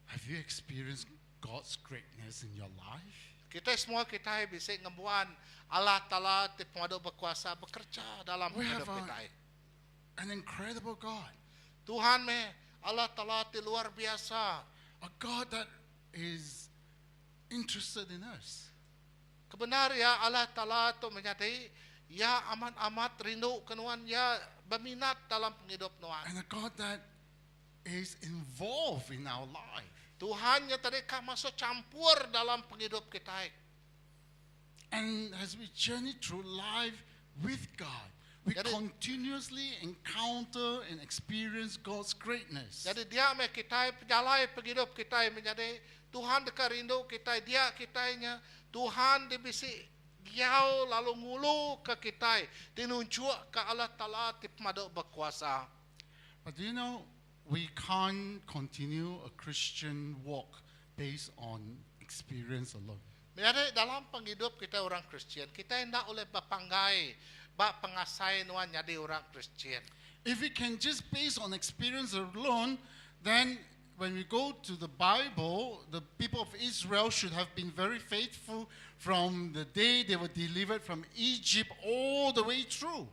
Have you experienced God's greatness in your life? Kita semua kita bisa ngembuan Allah Taala ti pemaduk berkuasa bekerja dalam We hidup have kita. an incredible God. Tuhan meh Allah Taala ti luar biasa. A God that is interested in us. Kebenar ya Allah Taala tu menyadari ya amat-amat rindu kenuan ya berminat dalam penghidup Tuhan. And a God that is involved in our life. Tuhan yang tadi kan masuk campur dalam penghidup kita. And as we journey through life with God, we Jadi- continuously encounter and experience God's greatness. Jadi dia meh kita penjalai penghidup kita menjadi Tuhan dekat rindu kita dia kitanya Tuhan dibisi jauh lalu ngulu ke kita tinunjuk ke Allah Taala ti pemaduk berkuasa. But do you know, we can't continue a Christian walk based on experience alone. Menjadi dalam penghidup kita orang Kristian kita hendak oleh bapanggai bak pengasai nuan jadi orang Kristian. If we can just base on experience alone, then when we go to the Bible, the people of Israel should have been very faithful from the day they were delivered from Egypt all the way through.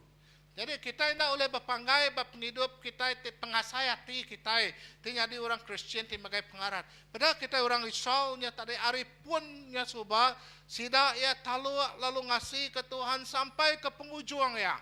Jadi kita hendak oleh bapanggai bap penghidup kita ti pengasai hati kita ti jadi orang Kristian ti magai pengarat. Padahal kita orang risau nya tadi ari pun nya suba sida ya talu lalu ngasih ke Tuhan sampai ke penghujung ya.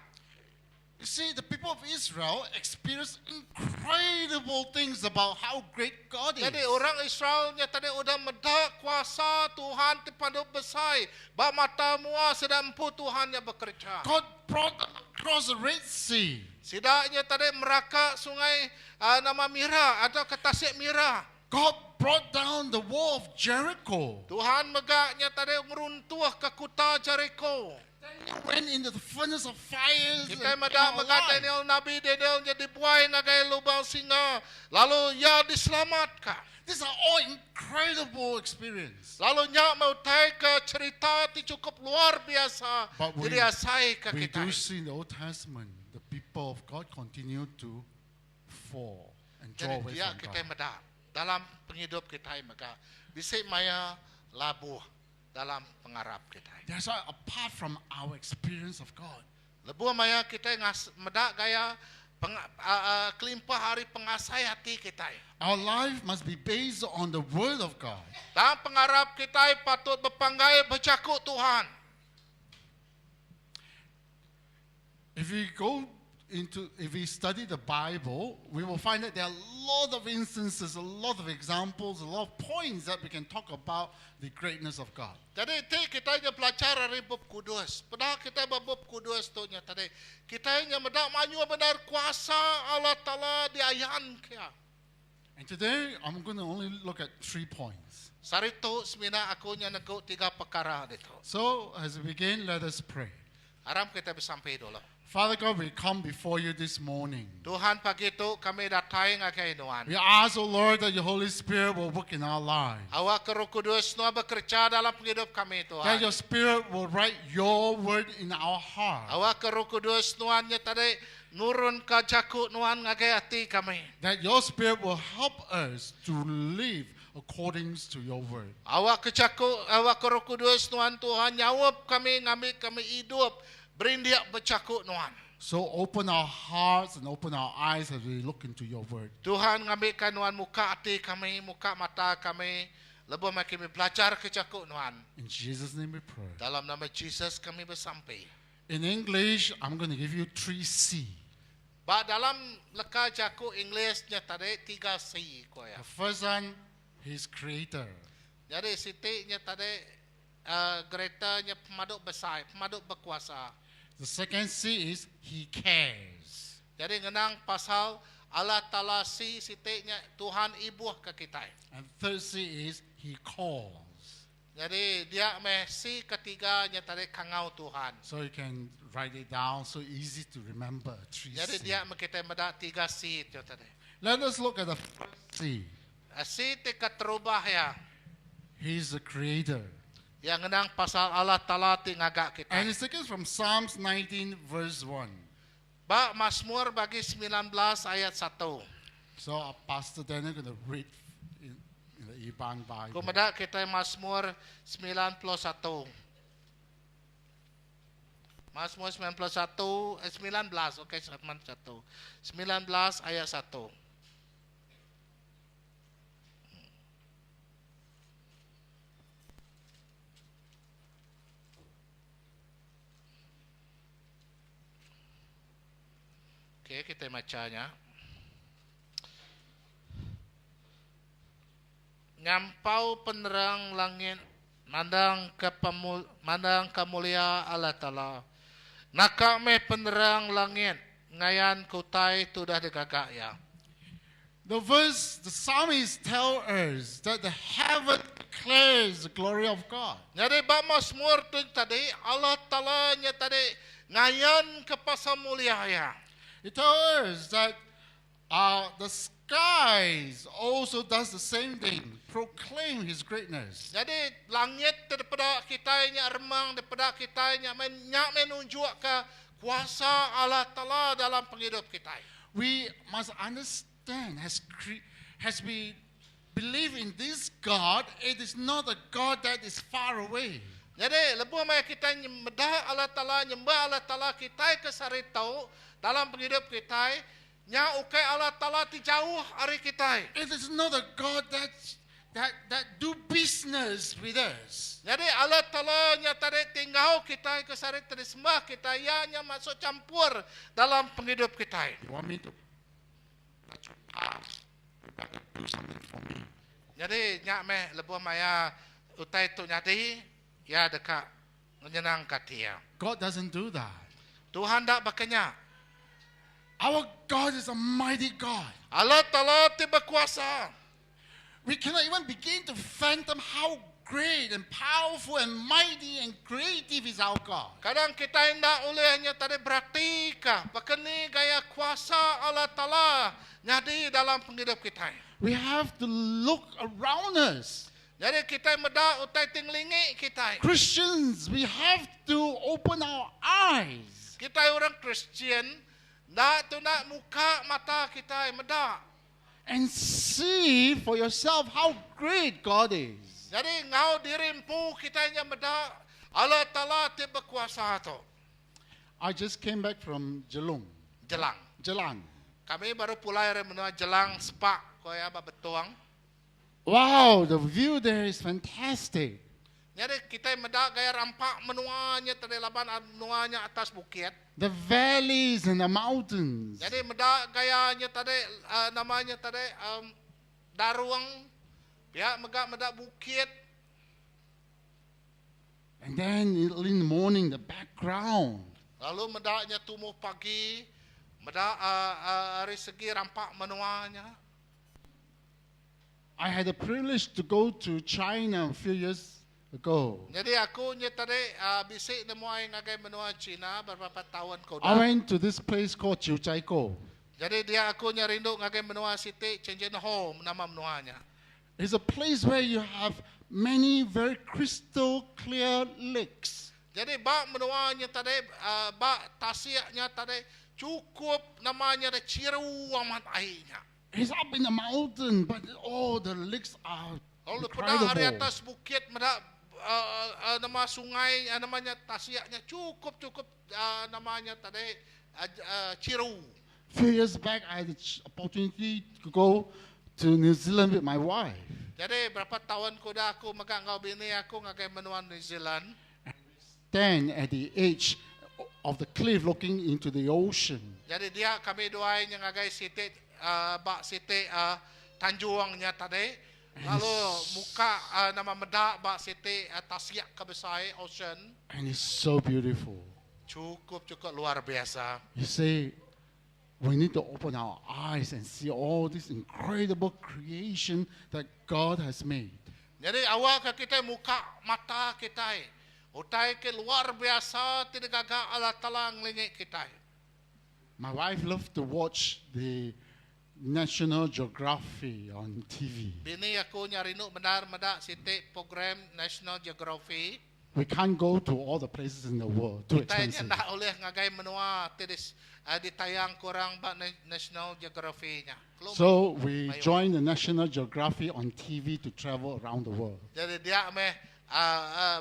You see, the people of Israel experienced incredible things about how great God is. Jadi orang Israel nya tadi udah medak kuasa Tuhan tipadu besai. Ba mata mua sedang empu Tuhan nya bekerja. God brought them across the Red Sea. Sidaknya tadi meraka sungai nama Mira atau ke Tasik Mira. God brought down the wall of Jericho. Tuhan megaknya tadi meruntuh ke kota Jericho. He went into the furnace of fires. Kita and medak came megat alive. Daniel Nabi Daniel nya dibuai ngagai lubang singa. Lalu ia diselamatkan. These are all incredible experience. Lalu nya mau tai ke cerita ti cukup luar biasa But we- diriasai ke We kita. do see in the Old Testament, the people of God continue to fall and draw Jadi away dia from kita God. medak dalam penghidup kita mega. Bisik maya labuh dalam pengarap kita. That's why apart from our experience of God, Lebuh maya kita medak gaya kelimpah hari pengasai hati kita. our life must be based on the Word of God. Dalam pengarap kita patut berpanggai bercakap Tuhan. If we study the Bible, we will find that there are a lot of instances, a lot of examples, a lot of points that we can talk about the greatness of God. Jadi kita nya belajar dari bab kudus. Padahal kita bab kudus tu nya tadi. Kita nya medak manyu benar kuasa Allah Taala di ayan kia. And today, I'm going to only look at 3 points. Sarito semina aku nya nego 3 perkara itu. So, as we begin, let us pray. Haram kita bersampai dulu. Father God, we come before you this morning. Tuhan pagi itu kami datang ngagai Tuhan. We ask, O Lord, that your Holy Spirit will work in our lives. Awak ke Roh Kudus nu bekerja dalam penghidup kami That Tuhan. your Spirit will write your word in our heart. Awak ke Roh Kudus Tuhan nya tadi nurun ke jakut Tuhan ngagai hati kami. That your Spirit will help us to live according to your word. Awak ke jakut, awak ke Roh Kudus Tuhan nyawab kami ngambil kami hidup berindiak bercakut Tuhan. So open our hearts and open our eyes as we look into your word. Tuhan ngambilkan Tuhan muka hati kami, muka mata kami. Lebih makin kami belajar ke cakut Tuhan. In Jesus' name we pray. Dalam nama Jesus kami bersampai. In English, I'm going to give you 3C. Ba dalam leka cakut Englishnya tadi 3C koya. The first one, His Creator. Jadi sitiknya tadi geretanya pemaduk besar, pemaduk berkuasa. The second C is He cares. Jadi ngenang pasal Allah Ta'ala sitiknya Tuhan ibuh ke kita. And third C is He calls. Jadi dia si ketiganya tadi kangau Tuhan. So you can write it down, so easy to remember. 3C. Jadi dia kita medak 3C itu tadi. Let us look at the first C. Si tika terubah ya. He's the Creator. Yang ngenang pasal Allah Ta'ala tingagak kita. And it's taken from Psalms 19 verse 1. Ba Mazmur bagi 19 ayat 1. So our Pastor Daniel going to read in the Ibang Bible. Kumada kita Mazmur 91. Mazmur 19, okey 1. 19 ayat 1. Okey, kita bacanya. Ngampau penerang langit, mandang kemulia Allah Ta'ala. Nakame penerang langit, ngayan kutai tudah digagak ya. The psalmist tell us that the heaven declares the glory of God. Jadi ba Mazmur tu tadi Allah Ta'ala nya tadi ngayan ke pasal mulia ya. It tells us that the skies also does the same thing, proclaim His greatness. Jadi langit daripada kita nya remang daripada kita nya menunjuk ke kuasa Allah Ta'ala dalam penghidup kita. We must understand, as we believe in this God, it is not a God that is far away. Jadi lebih mai kita medah Allah Ta'ala, nyembah Allah Ta'ala kita ke saritau dalam penghidup kita, nya ukai Allah Ta'ala ti jauh hari kita. It is not a God that do business with us. Jadi Allah Ta'ala nya tadi tinggal kita ke sari terisma kita nya masuk campur dalam penghidup kita. You want me to let you pass? You better do something for me. Jadi nyak meh lebuh maya utai tu nyadi ya dekat menyenangkan dia. God doesn't do that. Tuhan tak bakanya. Our God is a mighty God. Allah Ta'ala tiba kuasa. We cannot even begin to fathom how great and powerful and mighty and creative is our God. Kadang kita hendak olehnya tadi berartikah bakani gaya kuasa Allah Ta'ala nyadi dalam penghidup kita. We have to look around us. Jadi kita meda utai tinglingi kita. Christians, we have to open our eyes. Kita orang Kristian, nak tu nak muka mata kita meda. And see for yourself how great God is. Jadi ngau dirimpu kita nya meda Allah Ta'ala tiba kuasa tu. I just came back from Jelung. Jelang. Kami baru pulai dari menua Jelang Spak koya ba betuang. Wow, the view there is fantastic. Jadi kita meda gaya rampak menuanya tadi laban menuanya atas bukit. The valleys and the mountains. Jadi meda gayanya tadi namanya tadi daruang pihak meda bukit. And then in the morning, the background. Lalu medaknya tumbuh pagi, meda dari segi rampak menuanya. I had the privilege to go to China a few years ago. Jadi aku nya tadi bisik nemu ai ngagai menua Cina beberapa tahun kau I dah. went to this place called Chiuchaiko. Jadi dia aku nya rindu ngagai menua Siti Chenjen Ho nama menuanya. It's a place where you have many very crystal clear lakes. Jadi bak menuanya tadi bak tasiaknya tadi cukup namanya ada ciru amat airnya. It's up in the mountain, but the lakes are Lalu pada hari incredible. atas bukit meda nama sungai namanya tasiaknya cukup namanya tadi ciru. Few years back, I had the opportunity to go to New Zealand with my wife. Jadi berapa tahun kuda aku megak ngau bini aku ngagai menua New Zealand. Stand at the edge of the cliff looking into the ocean. Jadi dia kami doain yang ngagai Siti bak Siti Tanjuangnya tadi. Lalu muka nama medak bak Siti tasiak ke besar ocean. And it's so beautiful. Cukup luar biasa. You say, we need to open our eyes and see all this incredible creation that God has made. Jadi awal ke kita muka mata kita. Utai ke luar biasa tidak gagak Allah Ta'ala ngelingik kita. My wife loved to watch the National Geography on TV. Bini aku nyarinu benar medak Siti program National Geography. We can't go to all the places in the world, too Kita expensive. ndak oleh ngagai menua tidis ditayang kurang bak National Geography-nya. So we joined the National Geography on TV to travel around the world. Jadi dia meh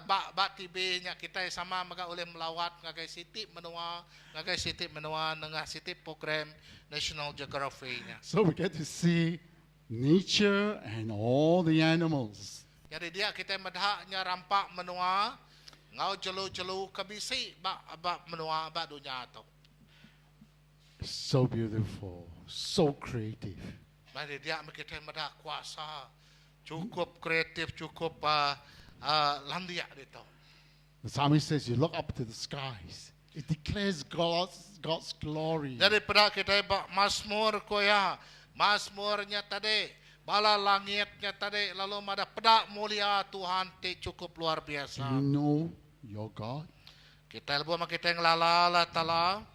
bak TV-nya kita sama maga oleh melawat ngagai Siti menua nengah Siti program National Geography-nya. So we get to see nature and all the animals. Jadi dia kita medhaknya rampak menua ngau jelu-jelu kabisi bak menua bak dunia tu. So beautiful, so creative. Mari dia kita medhak kuasa cukup kreatif cukup landia itu. The psalmist says, you look up to the skies. It declares God's glory. Jadi pada kita bak Mazmur koya, Mazmurnya tadi, bala langitnya tadi, lalu ada pedak mulia Tuhan ti cukup luar Do biasa. you know your God? Kita lebu mak kita ngelala Ta'ala.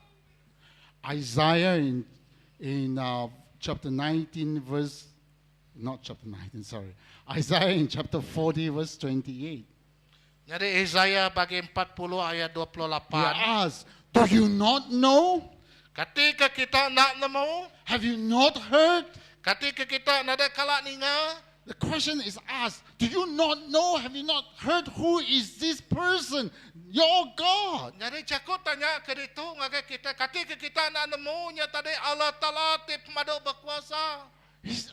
Isaiah in chapter 19 verse, not chapter 19, sorry. Isaiah in chapter 40 verse 28. Jadi Isaiah bagi 40 ayat He 28. asks, do you not know? Ketika kita nak nemu, Have you not heard? ketika kita nada kalak ninga, The question is asked, do you not know? Have you not heard who is this person? Your God. jadi cakap tanya ke itu ngagai kita ketika kita nak nemunya tadi Allah Ta'ala ti pemadu berkuasa.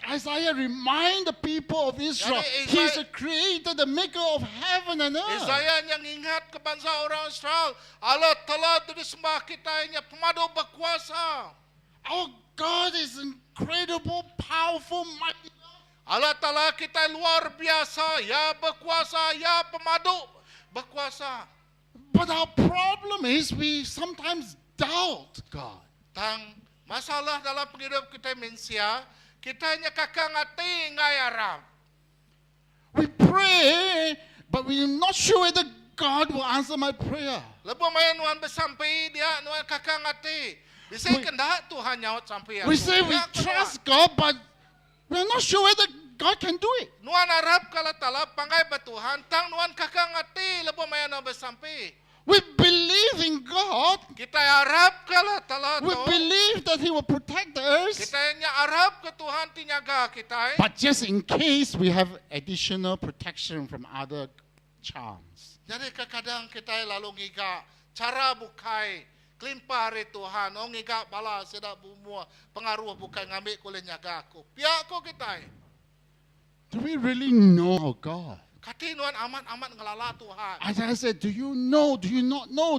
Isaiah remind the people of Israel, Jadi He's the creator, the maker of heaven and earth. Isaiah yang ingat ke bangsa orang Israel, Allah telah tu disembah kita nya pemadu berkuasa. Our God is incredible, powerful, mighty. Allah Ta'ala kita luar biasa, ya berkuasa, ya pemadu berkuasa. But our problem is we sometimes doubt God. Tang masalah dalam penghidup kita manusia, kita hanya kakang hati ngai Arab. We pray, but we're not sure whether God will answer my prayer. Lepas main nuan bersampai dia nuan kakang hati. Bisa We- kendak Tuhan nyaut sampai We say we trust God, but we're not sure whether God can do it. Nuan Arab kalau Ta'ala pangai bertuhan, tang nuan kakang hati lepas main nuan bersampai. We believe in God. Kita Arab kalau Ta'ala We tu. believe that He will protect us. Kita hanya Arab ke Tuhan tinyaga kita. But just in case we have additional protection from other charms. Jadi kadang kita lalu ngiga cara bukai kelimpah hari Tuhan. Oh ngiga bala sedak bumua pengaruh bukai ngambil kulit nyaga aku. Pihak ko kita. Do we really know our God? Kati nuan amat ngelala Tuhan. Isaiah said, do you know? Do you not know?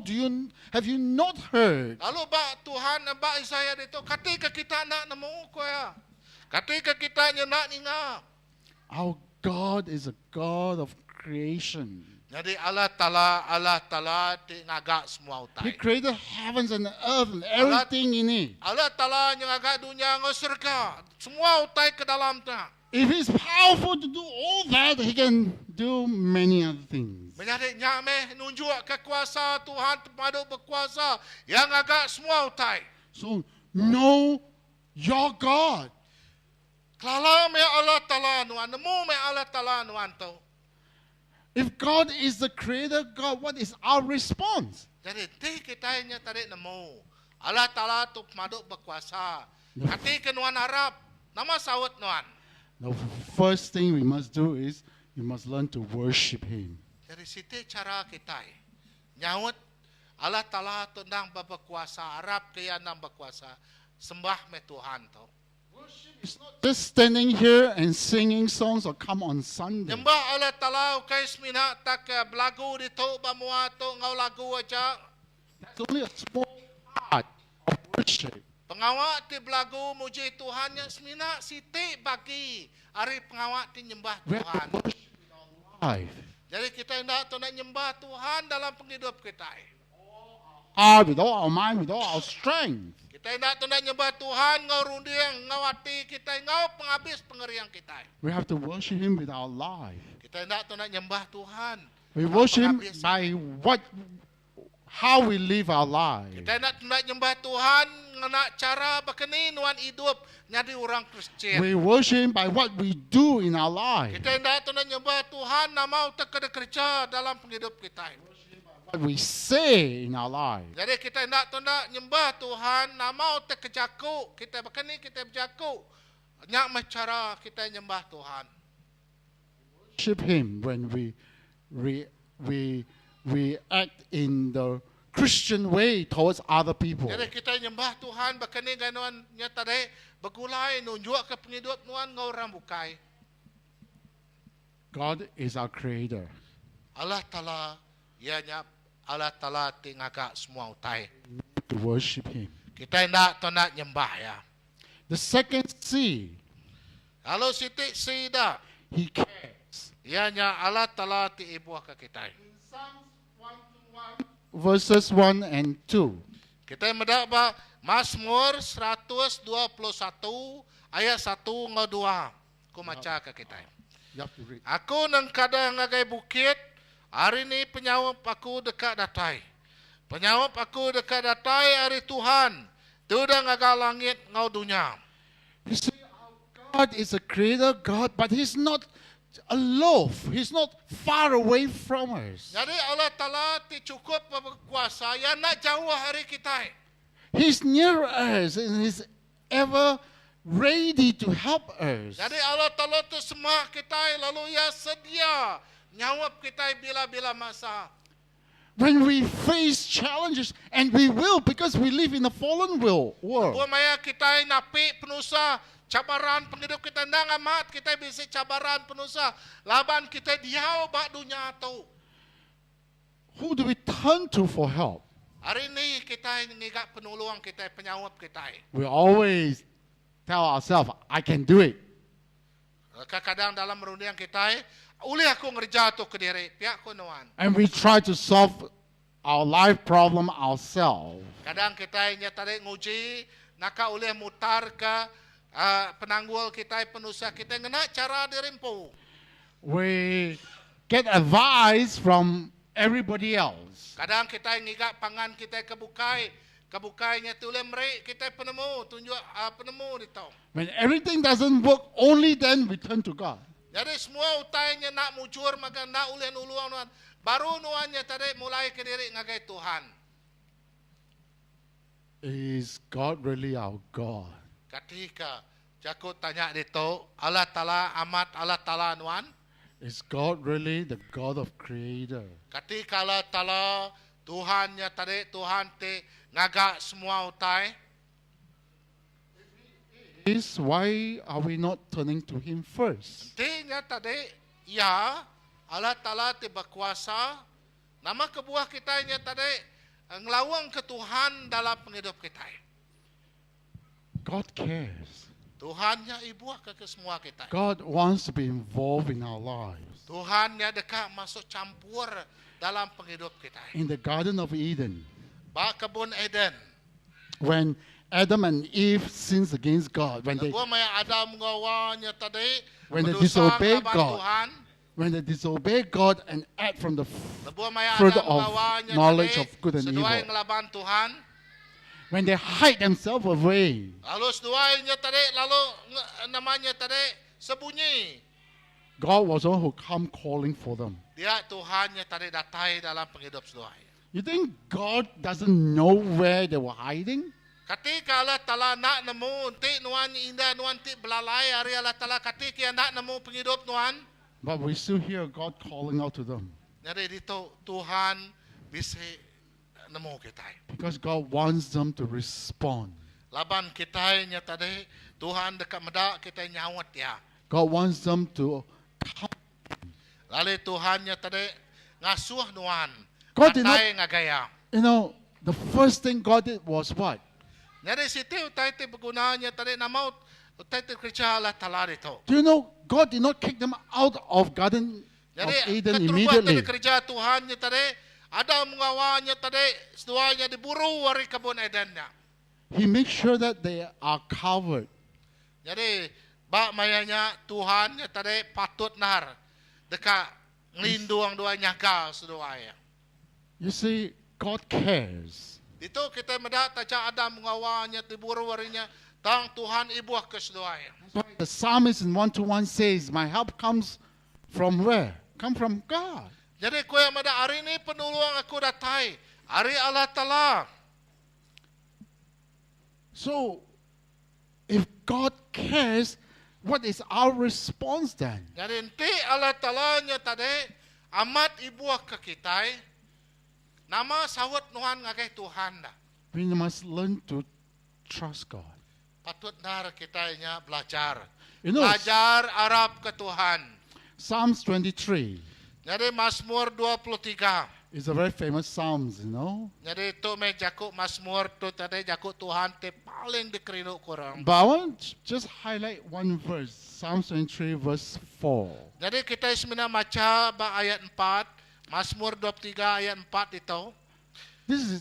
Have you not heard? Lalu bak Tuhan bak Isaiah itu ketika kita nak nemu ko ya. Ketika kita nak ninga. Our God is a God of creation. Jadi Allah Ta'ala ti ngagak semua He utai. created heavens and earth and everything in it. Allah Ta'ala yang ngagak dunia ngosirka. Semua utai ke dalam ta. If He's powerful to do all that, He can do many other things. Menjadi nyameh nunjuk kekuasa Tuhan terpadu berkuasa yang agak semua utai. So know your God. Kelala me Allah Ta'ala nuan, nemu me Allah Ta'ala nuan tu. If God is the creator God, what is our response? Jadi ti kita nya tadi nemu. Allah Ta'ala tu terpadu berkuasa. Hati ke nuan Arab, nama sawat nuan. The first thing we must do is we must learn to worship Him. Dari situ cara kita nyawat Allah Ta'ala tu nang berkuasa, Arab kaya nang berkuasa. Sembah me Tuhan tu. It's not just standing here and singing songs or come on Sunday. Nyembah Allah Ta'ala kay smina tak belagu dito bamua to ngau lagu aja. That's only a small part of worship. Pengawak ti belagu muji Tuhan yang smina siti bagi hari pengawak ti nyembah We have Tuhan. to worship in our life. Jadi kita hendak tu nak nyembah Tuhan dalam penghidup kita. With all our mind, with all our strength. Kita hendak tu nak nyembah Tuhan ngau rundiang ngau hati kita ngau penghabis pengeriang kita. We have to worship Him with our life. Kita hendak tu nak nyembah Tuhan. We ngau worship Him penghabis. by how we live our life. Kita hendak tu nak nyembah Tuhan nak cara bakeni nuan hidup nyadi orang Kristian. We worship Him by what we do in our life. Kita hendak tu nak nyembah Tuhan nak mau terkena kerja dalam penghidup kita. What we say in our life. Jadi kita hendak tu nak nyembah Tuhan nak mau terkejaku. Kita bakeni kita berjaku. Nyak cara kita nyembah Tuhan. Worship Him when we act in the Christian way towards other people. Jadi kita nyembah Tuhan bakeni ganuan nya tadi begulai nunjuk ke penghidup nuan ngau orang bukai. God is our creator. Allah Ta'ala ianya Allah Ta'ala tingagak semua utai. To worship Him. Kita hendak tu nak nyembah ya. The second C, Kalau sitik si dah. He cares. Ianya Allah Ta'ala ti ibuah ke kita. Verses 1 and 2. Kita mendak ba Mazmur 121 ayat 1 ngau 2. Ku maca ke kita. You have to read. Aku nang kada ngagai bukit, hari ni penyawap aku dekat datai. Penyawap aku dekat datai hari Tuhan. Tudah ngagai langit ngau dunia. You see, our God is a creator God, but He's not aloof. He's not far away from us. Jadi Allah Ta'ala ti cukup berkuasa yang nak jauh hari kita. He's near us and He's ever ready to help us. Jadi Allah Ta'ala tu semua kita lalu ia sedia nyawap kita bila-bila masa. When we face challenges, and we will because we live in a fallen world. Buat maya kita napi penusa cabaran penghidup kita nang amat kita bisa cabaran penusa laban kita diau bak dunia tu. Who do we turn to for help? Hari ini kita ngigak penolong kita, penyawab kita. We always tell ourselves, I can do it. Kadang dalam merunding kita, uli aku ngerja tu ke diri, pihak ku nuan. And we try to solve our life problem ourselves. Kadang kita nyatare nguji, naka uli mutar ke penanggul kita, penusa kita, ngena cara dirimpu. We get advice from everybody else. Kadang kita ngigak pangan kita kebukainya tu uli meri, kita penemu, tunjuk penemu itu. When everything doesn't work, only then we turn to God. Jadi semua utainya nak mujur, maka nak uli nuluang nuan. Baru nuannya tadi mulai ke diri ngagai Tuhan. Is God really our God? Ketika Jakut tanya itu, Allah Ta'ala amat Allah Ta'ala nuan. Is God really the God of Creator? Ketika Allah Ta'ala Tuhannya tadi, Tuhan te ngaga semua utai. Is why are we not turning to Him first? Intinya tadi, ya Allah Ta'ala te berkuasa. Nama kebuah kitanya tadi, ngelawang ke Tuhan dalam penghidup kita. God cares. Tuhannya ibu ke semua kita. God wants to be involved in our lives. Tuhannya dekat masuk campur dalam penghidup kita. In the Garden of Eden, Bak kebun Eden. when Adam and Eve sins against God, when they Lebuh maya Adam ngawanya tadi. When they berdosa disobey ngelawan God. Tuhan. disobey God and act from the Lebuh maya fruit Adam of ngawanya knowledge tadi. of good and Seduai evil, ngelawan Tuhan. when they hide themselves away, Lalu seduainya tadi, lalu namanya tadi sembunyi. God was the one who come calling for them. Dia Tuhannya tadi datai dalam penghidup seduai. You think God doesn't know where they were hiding? Ketika Allah Ta'ala nak nemu, ti nuan indah, nuan ti belalai, hari Allah Ta'ala ketika nak nemu penghidup nuan. But we still hear God calling out to them. Jadi itu Tuhan bisa nemu kita. Because God wants them to respond. Laban kita nya tadi, Tuhan dekat medak kita nyawat ya. God wants them to come. Lalu Tuhannya tadi ngasuh nuan. God did not- Katai ngagaya. You know, the first thing God did was what? Jadi situ utai ti bergunanya tadi nama utai ti kerja Allah Ta'ala itu. Do you know, God did not kick them out of Garden of Jadi Eden keterubat immediately. tadi kerja Tuhannya tadi, ada mengawanya tadi, seduanya diburu dari kebun Edennya. He makes sure that they are covered. Jadi bak mayanya Tuhannya tadi patut nar dekat ngelindung dua nyaga seduanya. You see, God cares. Itu kita mendak taja ada mengawanya diburu warinya, tang Tuhan ibu ke seduanya. That's why the psalmist in 121 says, my help comes from where? Come from God. Jadi kau yang mendak hari ini penolong aku datai, hari Allah Ta'ala. So, if God cares, what is our response then? Jadi nanti Allah Ta'ala nya tadi amat ibu ke kita. Nama sawat Tuhan ngagai Tuhan dah. We must learn to trust God. Patut nar kita nya belajar. You know, Belajar Arab ke Tuhan. Psalms 23 Jadi Mazmur 23. is a very famous Psalms, you know. Jadi tu me jakuk Mazmur tu tadi jakuk Tuhan te paling dikerinuk korang. But I want to just highlight one verse, Psalms 23 verse 4. Jadi kita sebenarnya baca ba ayat 4, Mazmur 23 ayat 4 itu.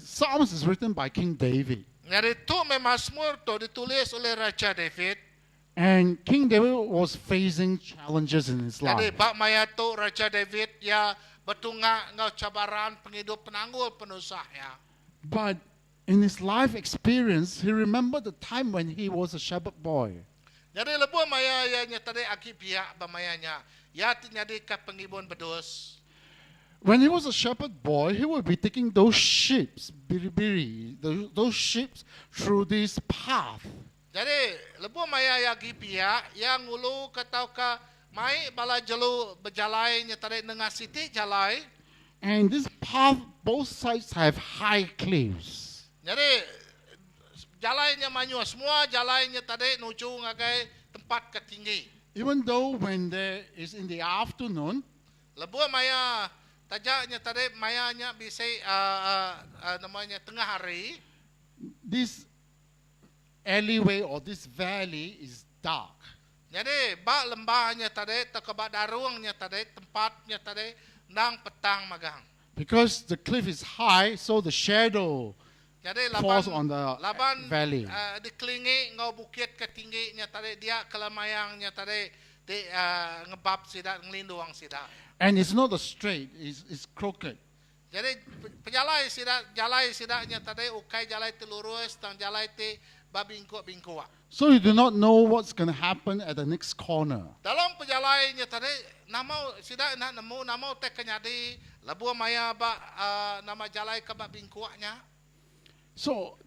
Psalms is written by King David. Jadi tu me Mazmur tu ditulis oleh Raja David. And King David was facing challenges in his Jadi life. bak maya tu Raja David ya bertunggak ngau cabaran penghidup penanggul penusah ya. But in his life experience, he remembered the time when he was a shepherd boy. Jadi lebuh maya ya nya tadi aki pihak bamayanya. Ya jadi ke pengibun bedus. When he was a shepherd boy, he would be taking those sheep, biri-biri, those sheep through this path. Jadi lebuh maya ya aki pihak yang ulu ketau ka mai bala jelu berjalai nya tadi dengan siti jalai. And this path, both sides have high cliffs. Jadi jalannya manyu semua jalannya tadi nuju ngagai tempat ketinggi. Even though when there is in the afternoon, Lebuh maya tajaknya tadi mayanya bisa namanya tengah hari. this alleyway or this valley is dark. Jadi bak lembahnya tadi tekebak daruangnya tadi tempatnya tadi nang petang magang. Because the cliff is high, so the shadow Jadi falls on the laban valley. dikelilingi ngau bukit ketingginya tadi dia kelamayangnya tadi di ngebab sida ngelindung sida. And it's not a straight, it's crooked. Jadi jalai sidanya tadi ukai jalai ti lurus tang jalai ti babingko. So you do not know what's going to happen at the next corner. Dalam pejalainya tadi namau sida namau teh kenyadi labuh maya ba nama jalai ke babingkuanya. So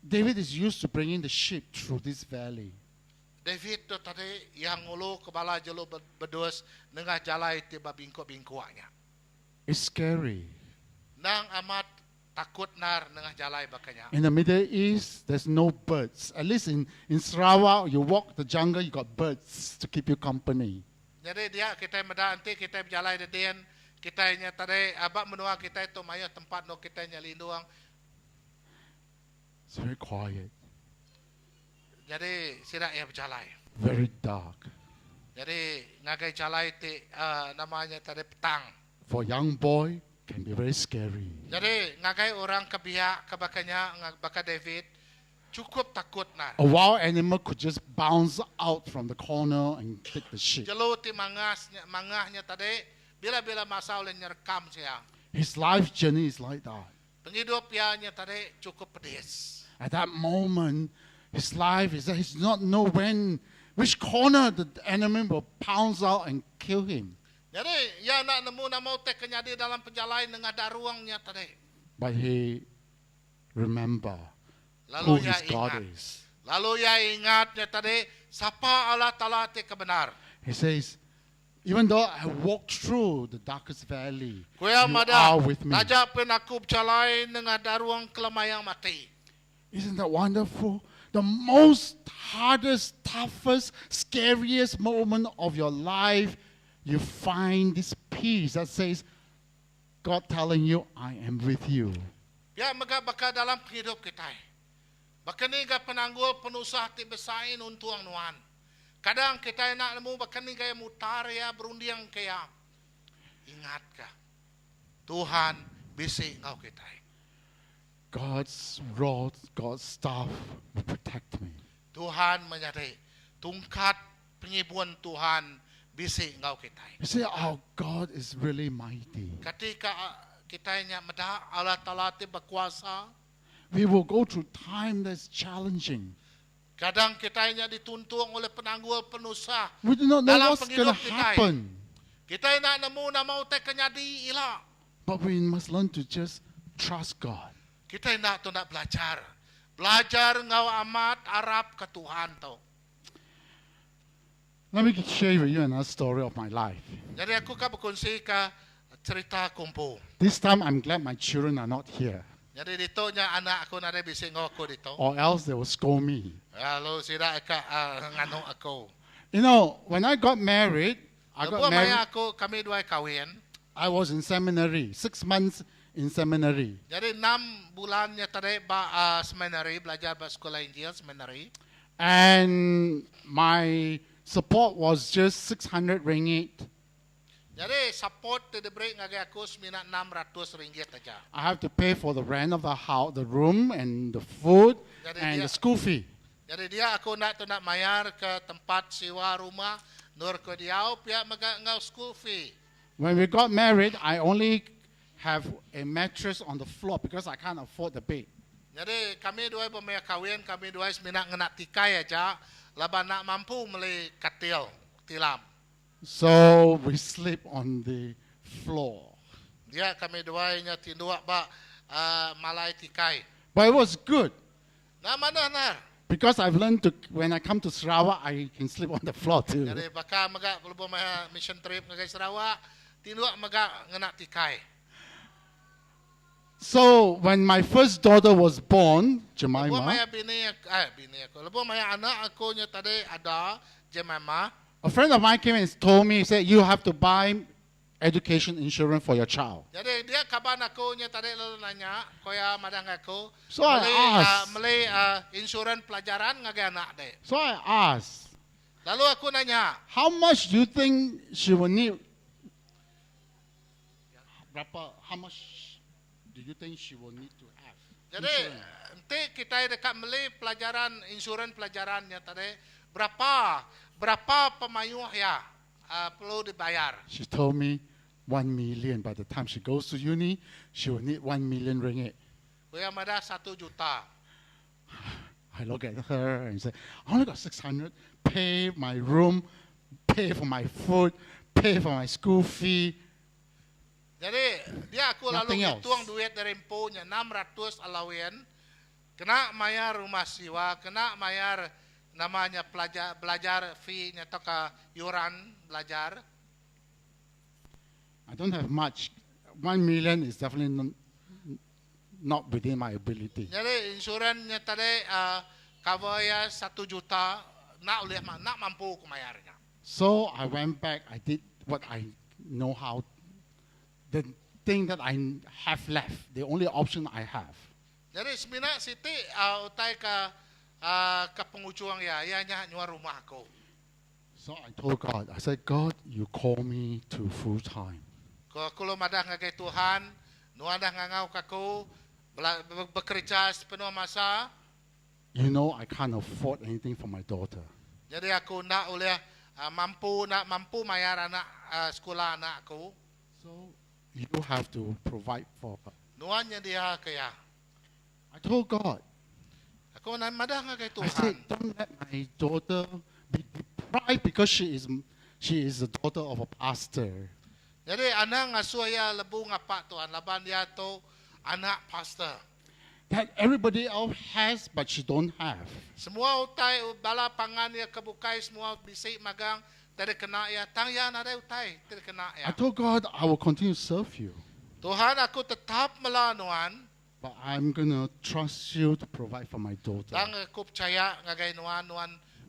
David is used to bringing the sheep through this valley. David tu tadi yang ulu kepala jelu bedus nengah jalai ti babingkuanya. It's scary. Nang amat takut nar nengah jalai bakanya. In the Middle East, there's no birds. At least in Sarawak, you walk the jungle, you got birds to keep you company. Jadi dia kita meda nanti kita berjalai dedian kita nya tadi abak menua kita itu maya tempat no kita nya linduang. It's very quiet, Jadi sidak ya berjalai. very dark. Jadi ngagai jalai ti namanya tadi petang. For a young boy, can be very scary. Jadi ngagai orang kebiak kebakanya baka David cukup takut nar. A wild animal could just bounce out from the corner and take the sheep. Jelo ti mangahnya tadi bila masa oleh nyerekam siya. His life journey is like that. Penghidup nya tadi cukup pedis. At that moment, his life is that he's not know which corner the enemy will pounce out and kill him. Jadi ya nak nemu nama teh kenyadi dalam penjalai dengan daruangnya tadi. But he remember Lalu who ya his God ingat. is. Lalu ya ingatnya tadi siapa Allah Taala teh kebenar. He says, even though I walk through the darkest valley, Kuya you mada are with me. najak pen aku berjalai dengan daruang kelamayang mati. Isn't that wonderful? The most hardest, toughest, scariest moment of your life, you find this peace that says, God telling you, I am with you. Ya baka dalam hidup kita. Baka ni ga penanggul penusah ti besain untuang nuan. Kadang kita nak nemu baka ni gaya mutar ya berundiang kaya. Ingat ka. Tuhan bisi ngau kita. God's rod, God's staff will protect me. Tuhan menyadari tungkat pengibuan Tuhan bisi ngau kita. You say, our God is really mighty. Ketika kita nya meda Allah Taala ti berkuasa, We will go through time that's challenging. kadang kita nya dituntung oleh penanggul penusah. We do not know Dalam what's going to penghidup kita. happen. Kita nak nemu nama teh kenyadi ila. But we must learn to just trust God. Kita nak tu nak belajar. Belajar ngau amat Arab ke Tuhan tau. Let me share with you another story of my life. Jadi aku kan berkongsi ke cerita kumpul. This time I'm glad my children are not here, Jadi dito nya anak aku nade bising aku dito. or else they will scold me. Lalu sida ka ngano aku. You know, when I got married, Lepas maya aku kami dua kawin. I was in seminary, 6 months in seminary. Jadi 6 bulannya tadi seminary belajar ba sekolah Injil seminary. And my support was just 600 ringgit. Jadi support tu diberi ngagi aku semina 600 ringgit aja. I have to pay for the rent of the house, the room, and the food, Jadi and dia- the school fee. Jadi dia aku nak tu nak mayar ke tempat sewa rumah nur ke diau pihak ngau school fee. When we got married, I only have a mattress on the floor because I can't afford the bed. Jadi kami dua pemaya kawin, kami dua semina ngena tikai aja, laba nak mampu meli katil tilam. So we sleep on the floor. Dia kami dua nya tindua ba malai tikai. But it was good Nah mana nar? because I've learned to, when I come to Sarawak, I can sleep on the floor too. Jadi baka maga kalau maya mission trip ngagai Sarawak, tindua maga ngena tikai. So when my first daughter was born, Lebuh Jemima, maya bini aku. Lebuh maya anak aku nya tadi ada Jemima. a friend of mine came and told me, he said, you have to buy education insurance for your child. Jadi dia kaban aku nya tadi lalu nanya, koya madang aku. So I asked. Meli insurans pelajaran ngagai anak deh. So I asked, Lalu aku nanya, how much do you think she will need? How much do you think she will need to have? jadi Insurance. nanti kita dekat meli pelajaran insurans pelajarannya tadi berapa pemayuh ya perlu dibayar. She told me 1 million. By the time she goes to uni, she will need 1 million ringgit. Kuya ada 1 juta. I look at her and say, I only got 600. Pay my room, pay for my food, pay for my school fee. Jadi dia aku Nothing lalu else. hitung duit dari empunya 600 alawian, kena bayar rumah siwa, kena bayar namanya belajar fee-nya atau ke yuran belajar. I don't have much. 1 million is definitely not within my ability. Jadi insurannya tadi cover ya 1 juta, nak mampu ku bayarnya. So I went back, I did what I know how. The thing that I have left, the only option I have. Jadi sebenarnya Siti utai ke pengucuang ya nya nyuar rumah aku. So I told God, I said, God, you call me to full time. Ko lo madah ngagai Tuhan, nuadah ngangau kaku bekerja sepenuh masa. You know I can't afford anything for my daughter. Jadi aku nak oleh mampu bayar anak sekolah anak aku. So you have to provide for her. Nuannya dia kaya. I told God, Aku nak madah ngagai I said, Tuhan. don't let my daughter be deprived because she is the daughter of a pastor. Jadi anak ngasuh ya lebu ngapak Tuhan, laban dia tu anak pastor. That everybody else has, but she don't have. Semua utai bala pangan ya kebukai semua bisik magang tidak kena ya tang ya ada utai tidak kena ya. I told God, I will continue to serve you, Tuhan aku tetap melanuan but I'm going to trust you to provide for my daughter. dan aku percaya ngagai nuan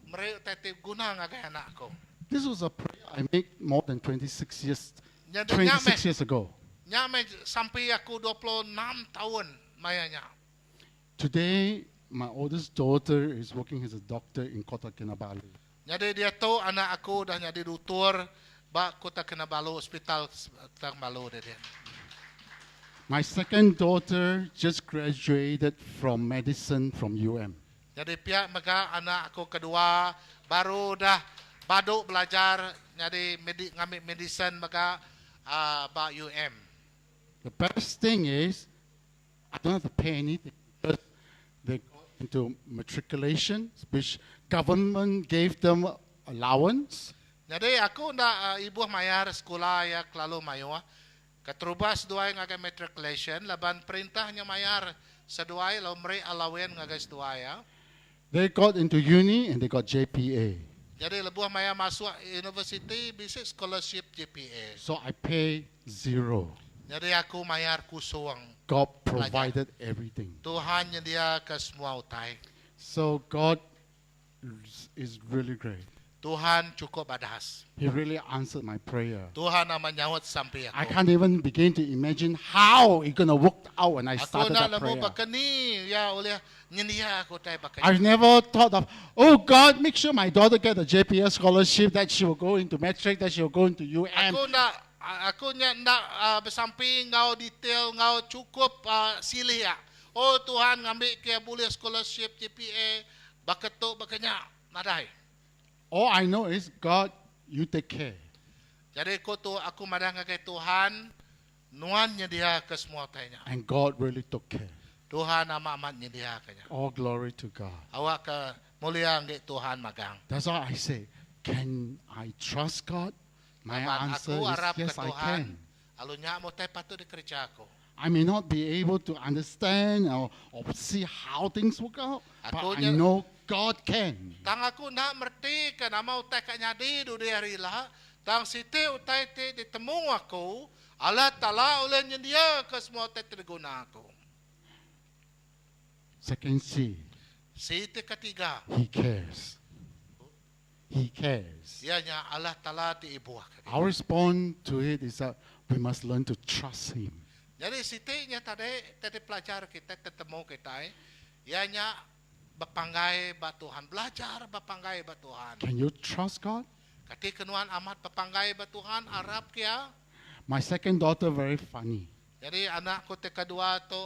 mereka utai guna ngagai anak aku. This was a prayer I made more than 26 years Jadi 26 years ago. nyame sampai aku 26 tahun mayanya. Today, my oldest daughter is working as a doctor in Kota Kinabalu. Jadi dia tahu anak aku dah jadi doktor ba Kota Kinabalu hospital Kinabalu dia. My second daughter just graduated from medicine from UM. Jadi pihak mega anak aku kedua baru dah baduk belajar jadi ngambil medicine mega ba UM. The best thing is, I don't have to pay anything because they got into matriculation, which government gave them allowance. Jadi aku ndak ibu mayar sekolah ya lalu mayo. Keterubas dua ngagai matriculation laban perintahnya mayar seduai lalu meri alawen ngagai sedua ya. They got into uni and they got JPA. Jadi lebuh maya masuk university bisa scholarship GPA. So I pay zero. Jadi aku mayar kusung. God provided everything. Tuhan yang dia ke semua utai. So God is really great. Tuhan cukup badas. He really answered my prayer. Tuhan nak menyawat sampai I aku. can't even begin to imagine how it's going to work out when I Aku started nak that lebu prayer. bakani ya oleh nyendia aku tai bakani. I've never thought of, oh God, make sure my daughter get a JPS scholarship, that she will go into matric, that she will go into UM. Aku nak bersamping ngau detail ngau cukup silih ya. Oh Tuhan ngambil ke boleh scholarship GPA baketuk bakanya nadai. All I know is, God, you take care. Jadi aku madah ngagai Tuhan nuannya dia ke semua tanya. And God really took care. Tuhan amat-amatnya dia kanya. All glory to God. Awak ke mulia ngai Tuhan magang. That's why I say, can I trust God? My Laban answer aku is harap yes, ke I Tuhan. can. Alunya mo tay patut dikerja aku. I may not be able to understand or see how things work out, but I Akunya- know God can. Tang aku nak merti ke nama utai kat nyadi du dia rila. Tang siti utai ti ditemu aku. Allah Ta'ala oleh dia ke semua utai terguna aku. Second C, Si ti ketiga, He cares. He cares. ianya Allah Ta'ala ti ibuah. Our response to it is that we must learn to trust Him. Jadi sitinya tadi pelajar kita ketemu kita, ianya bapanggai ba Tuhan, belajar bapanggai ba Tuhan. Can you trust God? Kati kenuan amat bapanggai ba Tuhan, Arab kia. My second daughter very funny. Jadi anak ko te kedua tu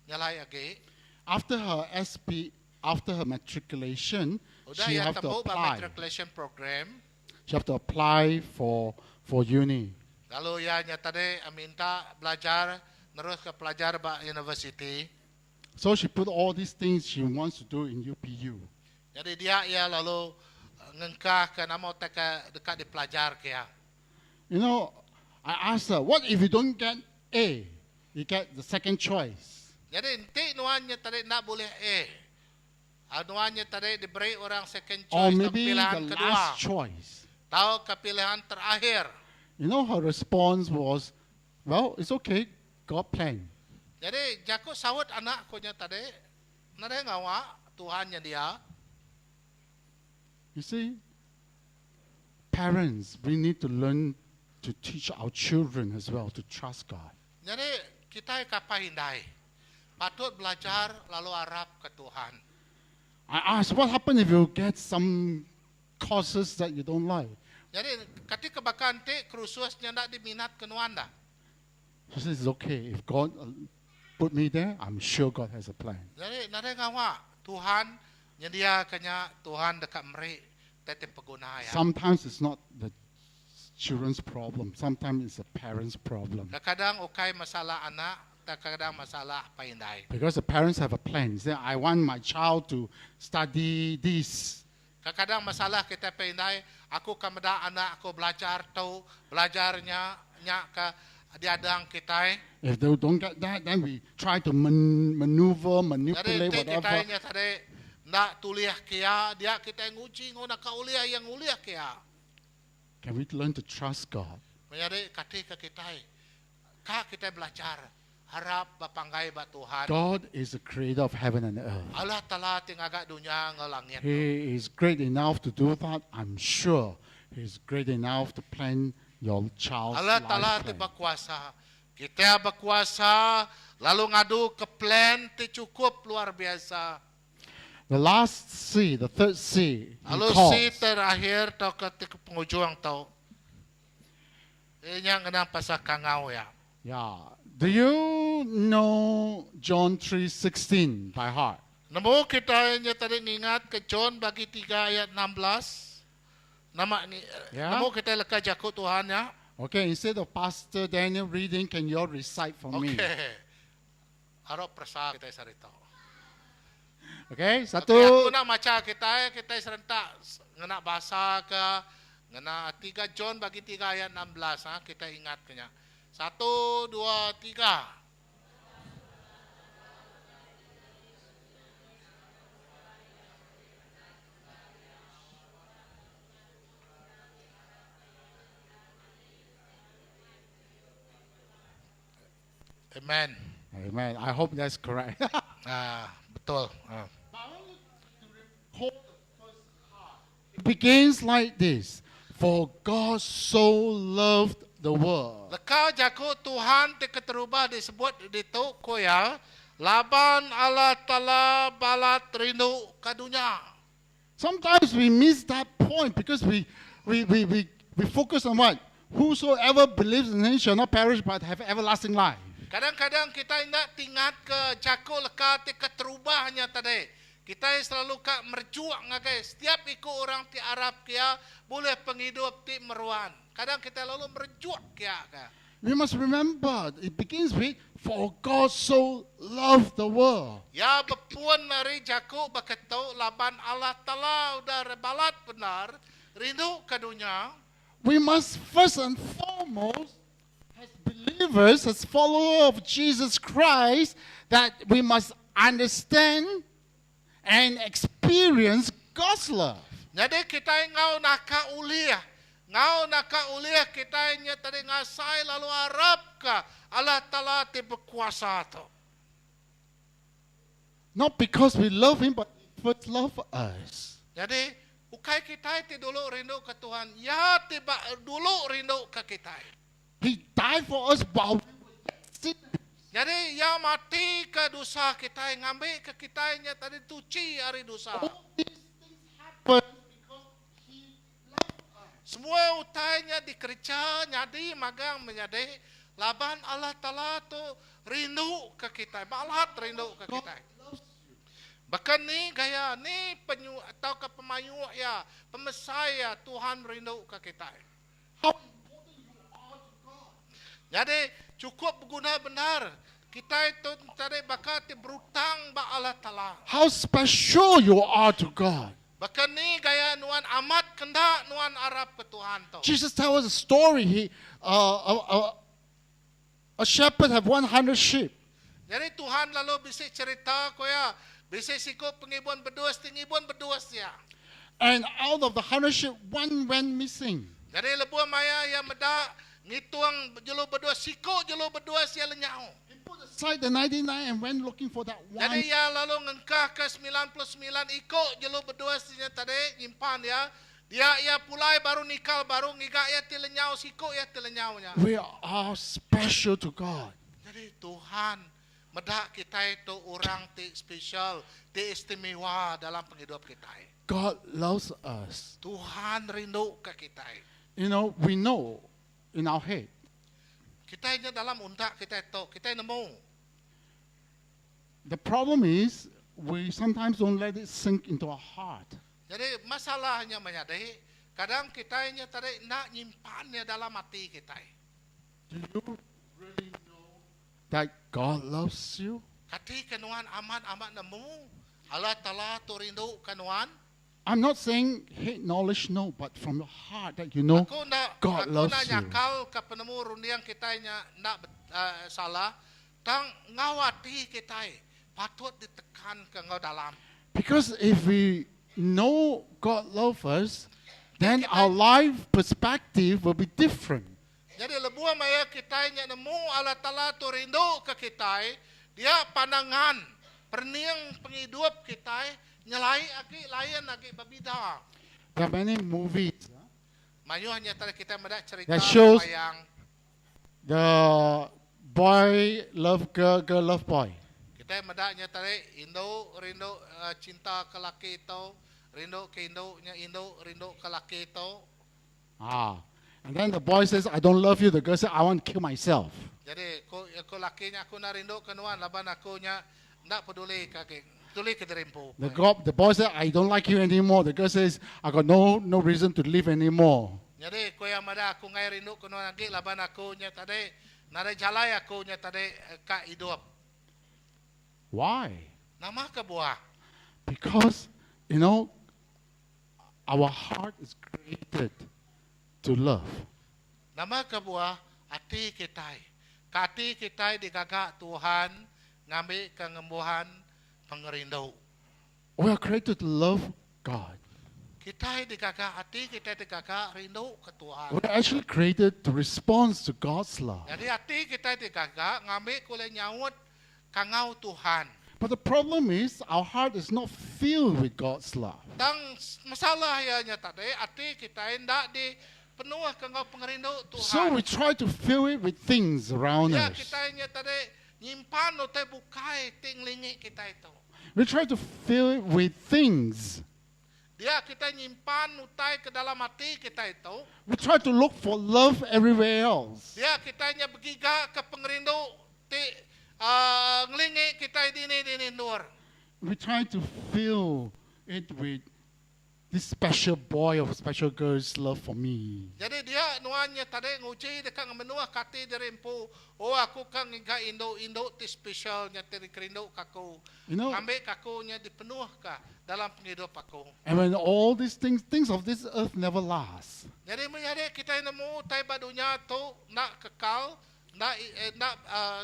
nyalai agi. After her matriculation, Udah she ya have to temu ba apply. matriculation program. She have to apply for uni. Lalu ianya tadi minta belajar terus ke pelajar ba university. So she put all these things she wants to do in UPU. Jadi dia ia lalu ngengkah ke nama teka dekat di pelajar kia. You know, I asked her, what if you don't get A? You get the second choice. Jadi nanti nuannya tadi nak boleh nuannya tadi diberi orang second Or choice atau maybe pilihan the kedua. last choice. Tahu ke pilihan terakhir. You know, her response was, well, it's okay, God plan. Jadi jaku sawut anak ko nya tadi, nade ngawa Tuhannya dia. You see, parents, we need to learn to teach our children as well to trust God. Jadi kita kapahindai. Patut belajar lalu harap ke Tuhan. I asked, what happens if you get some courses that you don't like? Jadi ketika bahkan te krususnya ndak diminat kenuan dah. She says, it's okay. If God put me there, I'm sure God has a plan. Jadi nade ngawa Tuhan nyedia kanya Tuhan dekat meri tete pengguna ya. Sometimes it's not the children's problem. Sometimes it's the parents' problem. Kadang ukai masalah anak, kadang masalah paindai. Because the parents have a plan. Say, I want my child to study this. Kadang masalah kita paindai, aku kamada anak aku belajar tahu belajarnya nya ke diadang kita. If they don't get that, then we try to maneuver, Jadi manipulate, kita whatever. nya tadi ndak tuliah kia, dia kita nguci ngona ka uliah yang uliah kia. Can we learn to trust God? Menjadi ketika kita kita belajar harap bapanggai ba Tuhan. God is the creator of heaven and earth. Allah Ta'ala tingaga dunia ngelangit. He is great enough to do that. I'm sure He's great enough to plan your child's Allah Ta'ala life ti plan. berkuasa. Kita berkuasa lalu ngadu ke plan ti cukup luar biasa. The last C, the third C, He Lalu calls. si terakhir tau ke penghujung tau. Ini yang kena pasal kangau ya. Yeah. Do you know John 3:16 by heart? Nemu kita nya tadi ingat ke John bagi 3 ayat 16. Nama ni Ya. nemu kita leka jaku Tuhan ya. Okay, instead of Pastor Daniel reading, can you all recite for me? Okey. Harap persa kita sarita. Okay, Okay, satu. aku nak maca kita serentak ngena bahasa ke ngena 3 John bagi 3 ayat 16 kita ingat kenya. 1 2 3. Amen. Amen. I hope that's correct. Betul. It begins like this. For God so loved the world. Leka jaku Tuhan te keterubah disebut itu koya laban Allah Ta'ala balat rindu kadunya. Sometimes we miss that point because we focus on what? Whosoever believes in Him shall not perish but have everlasting life. Kadang-kadang kita ingat tingat ke jaku leka te keterubahnya tadi. Kita selalu kak merjuak ngagai. Setiap ikut orang ti Arab kia boleh penghidup ti meruan. Kadang kita lalu merjuak kia ka. We must remember, it begins with, for God so loved the world. Ya bepuan mari jaku baketau laban Allah Ta'ala udah rebalat benar rindu ke dunia. We must first and foremost, as believers, as followers of Jesus Christ, that we must understand and experience God's love. Jadi kita ngau naka uliah. Ngau naka uliah kita nya tadi ngasai lalu harap ka Allah Ta'ala ti berkuasa tu. Not because we love Him, but He first loved us. Jadi, ukay kita ti dulu rindu ke Tuhan. Ya tiba dulu rindu ke kita. He died for us while we were yet sinners. Jadi, ya mati ke dosa kita. Ngambil ke kita nya tadi tuci hari dosa. All these things happen because He loved us. Semua utainya dikerja, nyadi, magang, menyadi. Laban Allah Ta'ala tu rindu ke kita. Balat rindu ke God kita. loves you. Bahkan ni gaya, ni penyu atau ke pemayu ya, pemesaya Tuhan rindu ke kita. How important you are to God. Jadi cukup berguna benar. Kita itu tadi bakat berutang ba Allah Ta'ala. How special you are to God. Bahkan ni gaya nuan amat kendak nuan Arab ke Tuhan tu. Jesus tells us a story. A shepherd have 100 sheep. Jadi Tuhan lalu bisa cerita koya, bisa sikap pengibun berduas, tingibun berduas ya. And out of the 100 sheep, one went missing. Jadi lebuah maya yang meda ngituang jelo berduas, siko jelo berduas ya lenyau. He put aside the 99 and went looking for that one. Jadi ya lalu ngengkah ke 99 iko jelo berduas nya tadi nyimpan ya. Dia ya pulai baru nikal baru ngiga ya tilenyau siko ya tilenyaunya. We are special to God. Jadi Tuhan medak kita itu orang ti spesial, ti istimewa dalam penghidup kita. God loves us. Tuhan rindu ke kita. You know, we know in our head. Kita nya dalam untak kita itu, kita nemu. The problem is we sometimes don't let it sink into our heart. Jadi masalahnya menyadari, kadang kita nya tadi nak nyimpannya dalam hati kita. Do you really know that God loves you? Kati kenuan amat nemu, Allah Ta'ala tu rindu kenuan. I'm not saying hate knowledge, no, but from your heart that you know God loves you. Nyakal ke penemu rundiang kita nya nak salah, tang ngawati kita patut ditekan ke ngau dalam. Because if we know God loves us, then our life perspective will be different. Jadi lebuah maya kita nya nemu Allah Ta'ala tu rindu ke kita, dia pandangan perniang penghidup kita nyelai aki lain lagi berbeda. There are many movies Mayu hanya tadi kita mendak cerita that shows wayang. the boy love girl, girl love boy. Kita mendaknya tadi Indo rindu cinta ke laki itu, rindu ke Indo nya Indo rindu ke laki itu. And then the boy says, I don't love you. The girl says, I want to kill myself. Jadi ko lakinya aku na rindu kenuan laban aku nya ndak peduli kaki. Peduli ke derimpu. The boy says, I don't like you anymore. The girl says, I got no reason to live anymore. Jadi ko yang mada aku ngai rindu kenuan lagi laban aku nya tadi nada jalai aku nya tadi ka hidup. Why? Nama ke buah. Because, you know, our heart is created to love. Nama ke buah hati kita. Hati kita digagak Tuhan ngambil kengembuhan pengerindu. We are created to love God. Kita digagak hati, kita digagak rindu ke Tuhan. We are actually created to respond to God's love. Jadi hati kita digagak ngambil kule nyawut kangau Tuhan. But the problem is, our heart is not filled with God's love. Tang masalah ianya tadi hati kita hendak di penuh kangau pengerindu So we Tuhan. try to fill it with things around Ya us. kita ianya tadi nyimpan utai bukai tinglingi kita itu. We try to fill it with things. Dia kita nyimpan utai ke dalam hati kita itu. We try to look for love everywhere else. Dia kita ianya begiga ke pengerindu ti ngelingi kita dini nur. We try to fill it with this special boy or special girl's love for me. Jadi dia nuannya tadi nguci dekat menua kati derimpu. Oh aku kang inga Indo ti specialnya teri kerindu kaku. You know, Ambil kakunya dipenuh ka dalam penghidup aku. and when all these things of this earth never last. Jadi menjadi kita nemu tai badunya tu nak kekal, nak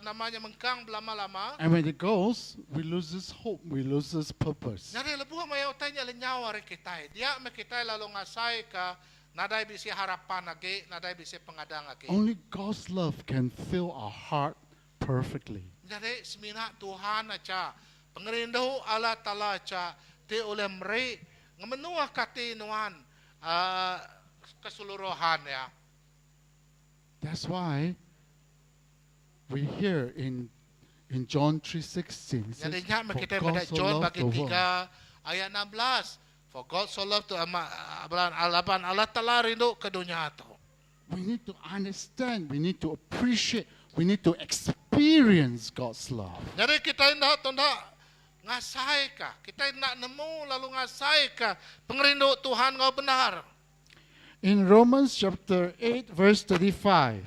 namanya mengkang belama-lama. And when it goes, we lose this hope, we lose this purpose. Jadi lebuh mayaw tanya lenyaw ari kita. Dia me kita lalu ngasai ka nadai bisi harapan lagi, nadai bisi pengadang lagi. Only God's love can fill our heart perfectly. Jadi semina Tuhan aja Pengerindu Allah Ta'ala ca ti oleh meri ngamenuah katinuan keseluruhan ya. That's why we hear in John 3:16. Jadi nya For kita God pada so John loved bagi the world. 3 ayat 16. For God so loved to Allah Ta'ala rindu ke dunia tu. We need to understand, we need to appreciate, we need to experience God's love. Jadi kita hendak ngasai kah? Kita hendak nemu lalu ngasai kah pengerindu Tuhan ngau benar. In Romans chapter 8 verse 35,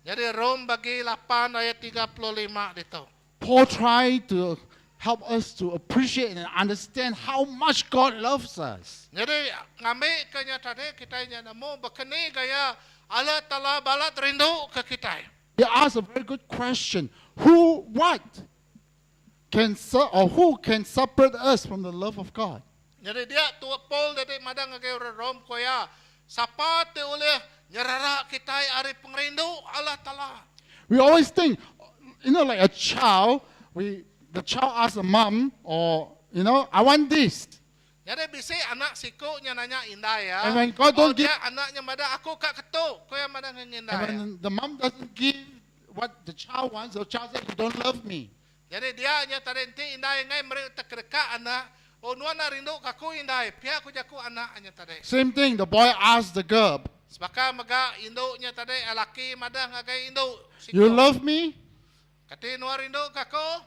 Jadi Rom bagi 8 ayat 35 itu. Paul tried to help us to appreciate and understand how much God loves us. Jadi ngambil kenyataan kita yang nemu berkeni gaya Allah Ta'ala balat rindu ke kita. He asked a very good question. Who can separate us from the love of God? Jadi dia tua Paul dari madang ngagay Rom koya sapat oleh nyerara kita ari pengrindu Allah Ta'ala. We always think, like a child, the child asks a mom, or, I want this. Jadi bisa anak siku nya nanya indah ya. And when God don't dia anaknya madang aku kak ketuk koya madang ngindah And ya. when the mom doesn't give what the child wants, the child says, you don't love me. Jadi dia nya tarenti indah ngai meri terkereka anak. Oh nuana rindu kaku indah. Pia aku jaku anak nya tadi. Same thing, the boy asks the girl, Sebaka maga induknya tadi laki madang ngagay induk. you love me? Kati nuar induk kaku.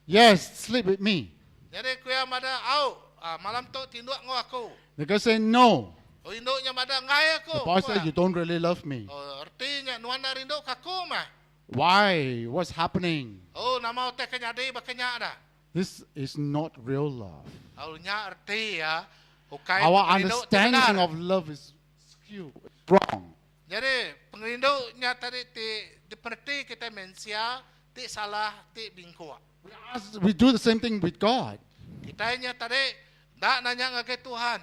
Yes, sleep with me. Jadi kuya madang au malam tu tinduk ngo aku. The girl said, no. Oh induknya madang ngai aku. The boy Kuya. said, you don't really love me. Oh artinya nuana rindu kaku mah. Why? What's happening? Oh nama teh kenyadi bakenya ada. This is not real love. Oh nya arti ya. Hukai Our pengrindu understanding benar. of love is skewed, wrong. Jadi pengrindu nya tadi diperti kita mensia ti salah ti bingkua. We do the same thing with God. Kita nya tadi dak nanya ngagay Tuhan.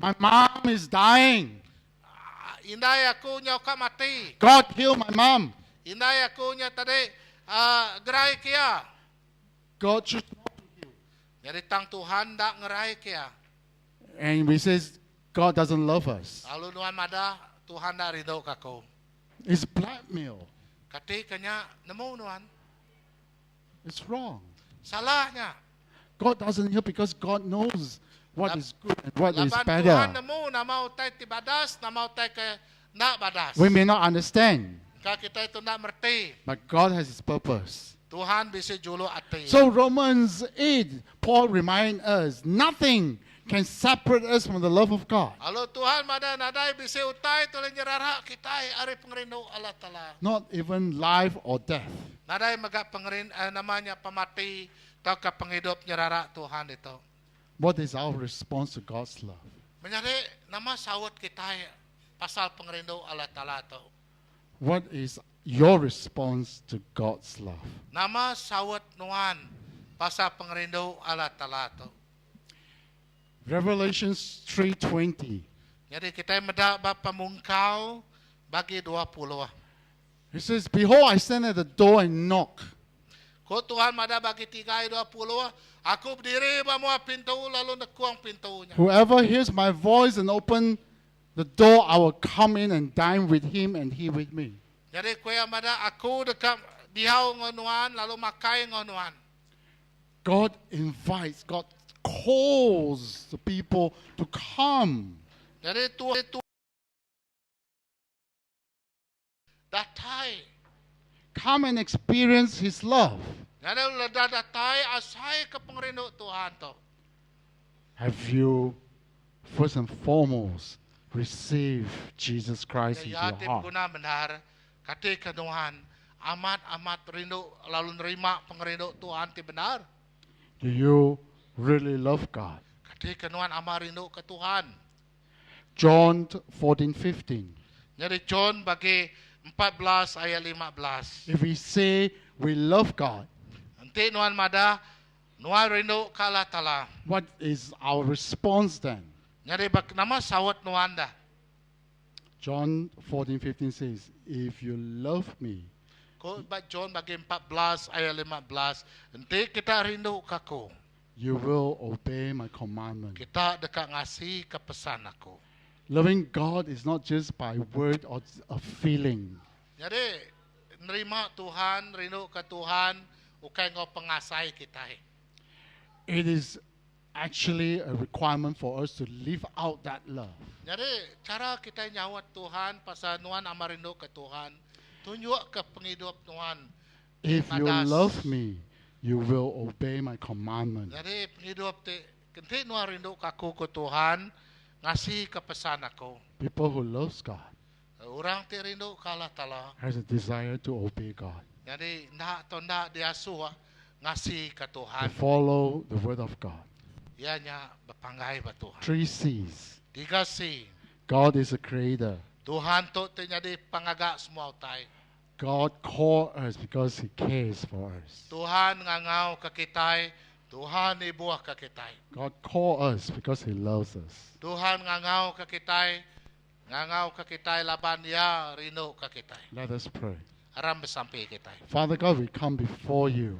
My mom is dying. Inday aku nya ka mati. God heal my mom. Inday aku nya tadi gerai kia. God should not heal. Jadi tang Tuhan dak ngerai kia. And we says God doesn't love us. Lalu nuan mada Tuhan dak rindu kako. It's blackmail. Kati kanya nemu nuan. It's wrong. Salahnya. God doesn't heal because God knows what is good and what is Laban Tuhan better. nemu nama utai ti badas, nama utai ke nak badas. We may not understand, Ka kita itu nak merti. but God has His purpose. Tuhan bisa julu ati. So Romans 8, Paul reminds us, nothing can separate us from the love of God. Lalu Tuhan mada nadai bisa utai tulen nyerara kita ari pengrindu Allah Ta'ala. Not even life or death. Nadai maga namanya pemati atau ke penghidup nyerara Tuhan itu. What is our response to God's love? Menyari nama sawat kita pasal pengrindu Allah Ta'ala itu. What is your response to God's love? Nama sawat nuan pasal pengrindu Allah Ta'ala itu. Revelations 3:20. Jadi kita mendapat pemungkau bagi 20. It says, behold, I stand at the door and knock. Ko Tuhan mada bagi 3 20. Aku berdiri bawah pintu lalu nekuang pintunya. Whoever hears my voice and open the door, I will come in and dine with him and he with me. Jadi kuya mada aku dekat diau ngonuan lalu makai ngonuan. God invites, God calls the people to come. Jadi Tuhan datai. Come and experience his love. Jadi ledah datai asai ke pengrindu Tuhan tu. Have you, first and foremost, received Jesus Christ Jadi into your yatim heart? guna benar kati ke Tuhan amat rindu lalu nerima pengrindu Tuhan ti benar. Do you really love God? Kati ke Tuhan amat rindu ke Tuhan. John 14:15. Jadi John bagi 14 ayat 15. If we say we love God, Nanti nuan mada nuan rindu ke Allah Ta'ala. what is our response then? Jadi bak nama sawat nuan dah. John 14:15 says, if you love me, Ko ba John bagi 14 ayat 15. Nanti kita rindu kaku. you will obey my commandment. Kita dekat ngasi kepesan aku. Loving God is not just by word or a feeling. Jadi nerima Tuhan, rindu ke Tuhan, bukan ngau pengasai kita. It is actually a requirement for us to live out that love. Jadi cara kita nyawat Tuhan pasal nuan amar rindu ke Tuhan, tunjuk ke penghidup Tuhan. If you Adas. love me, you will obey my commandment. Jadi penghidup ti kenti nuan rindu kaku ke Tuhan, ngasih kepesan aku. People who loves God Orang ti rindu ke Allah Ta'ala. has a desire to obey God, Jadi ndak atau ndak dia suah ngasih ke to Tuhan. follow the word of God. Ianya berpanggai ke Tuhan. 3 C's. 3 C. God is a creator. Tuhan tu jadi pangagak semua utai. God called us because He cares for us. Tuhan ngangau ke kita, Tuhan ibuah ke kita. God called us because He loves us. Tuhan ngangau ke kita laban dia rindu ke kita. Let us pray. Aram bersampai kita. Father God, we come before you.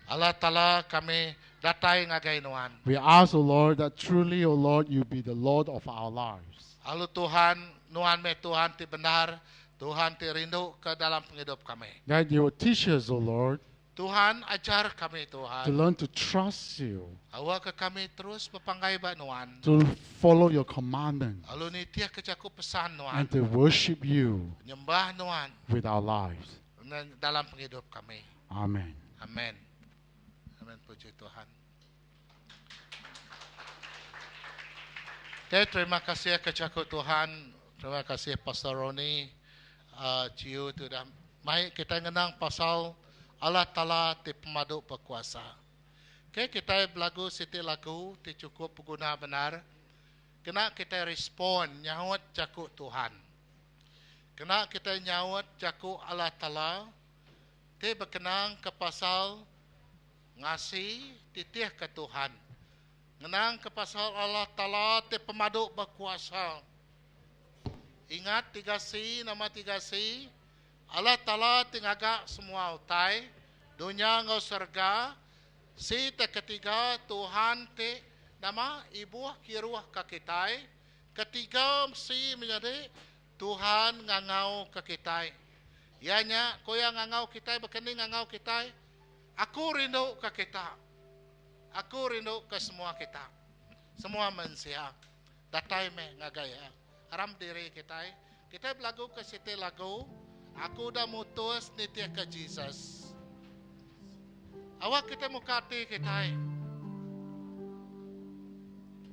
Allah Ta'ala kami datai ngagai nuan. We ask, O Lord, that truly, O Lord, you be the Lord of our lives. Alu Tuhan, nuan me Tuhan ti benar, Tuhan ti rindu ke dalam penghidup kami. That you will teach us, O Lord, Tuhan ajar kami to Tuhan. learn to trust you, Awak ke kami terus berpanggai ba nuan. to follow your commandments, Alu ni tiak kejaku pesan nuan. and to worship you Nyembah nuan with our lives. dalam penghidup kami. Amen. Amin. Amin, puji Tuhan. Okay, terima kasih kejaku Tuhan. Terima kasih Pastor Roni. Ciu tu dah. Mari kita ngenang pasal Allah Ta'ala ti pemadu berkuasa. Okay, kita belagu siti lagu ti cukup pengguna benar. Kena kita respon nyawat jaku Tuhan. Kena kita nyawat jaku Allah Ta'ala. Ti berkenang ke pasal ngasih titih ke Tuhan. Ngenang ke pasal Allah Ta'ala ti pemadu berkuasa. Ingat 3 C, nama 3 C. Allah Ta'ala tingagak semua utai. Dunia ngau surga. Si te ketiga Tuhan te nama ibu kiruah ke kita. Ketiga si menjadi Tuhan ngangau ke kita. Ianya koya ngangau kita berkening ngangau kita. Aku rindu ke kita. Aku rindu ke semua kita. Semua manusia. Datai me ngagaya. Aram diri kita. Kita belagu ke siti lagu. Aku dah mutus nitia ke Jesus. Awak kita mukati kita.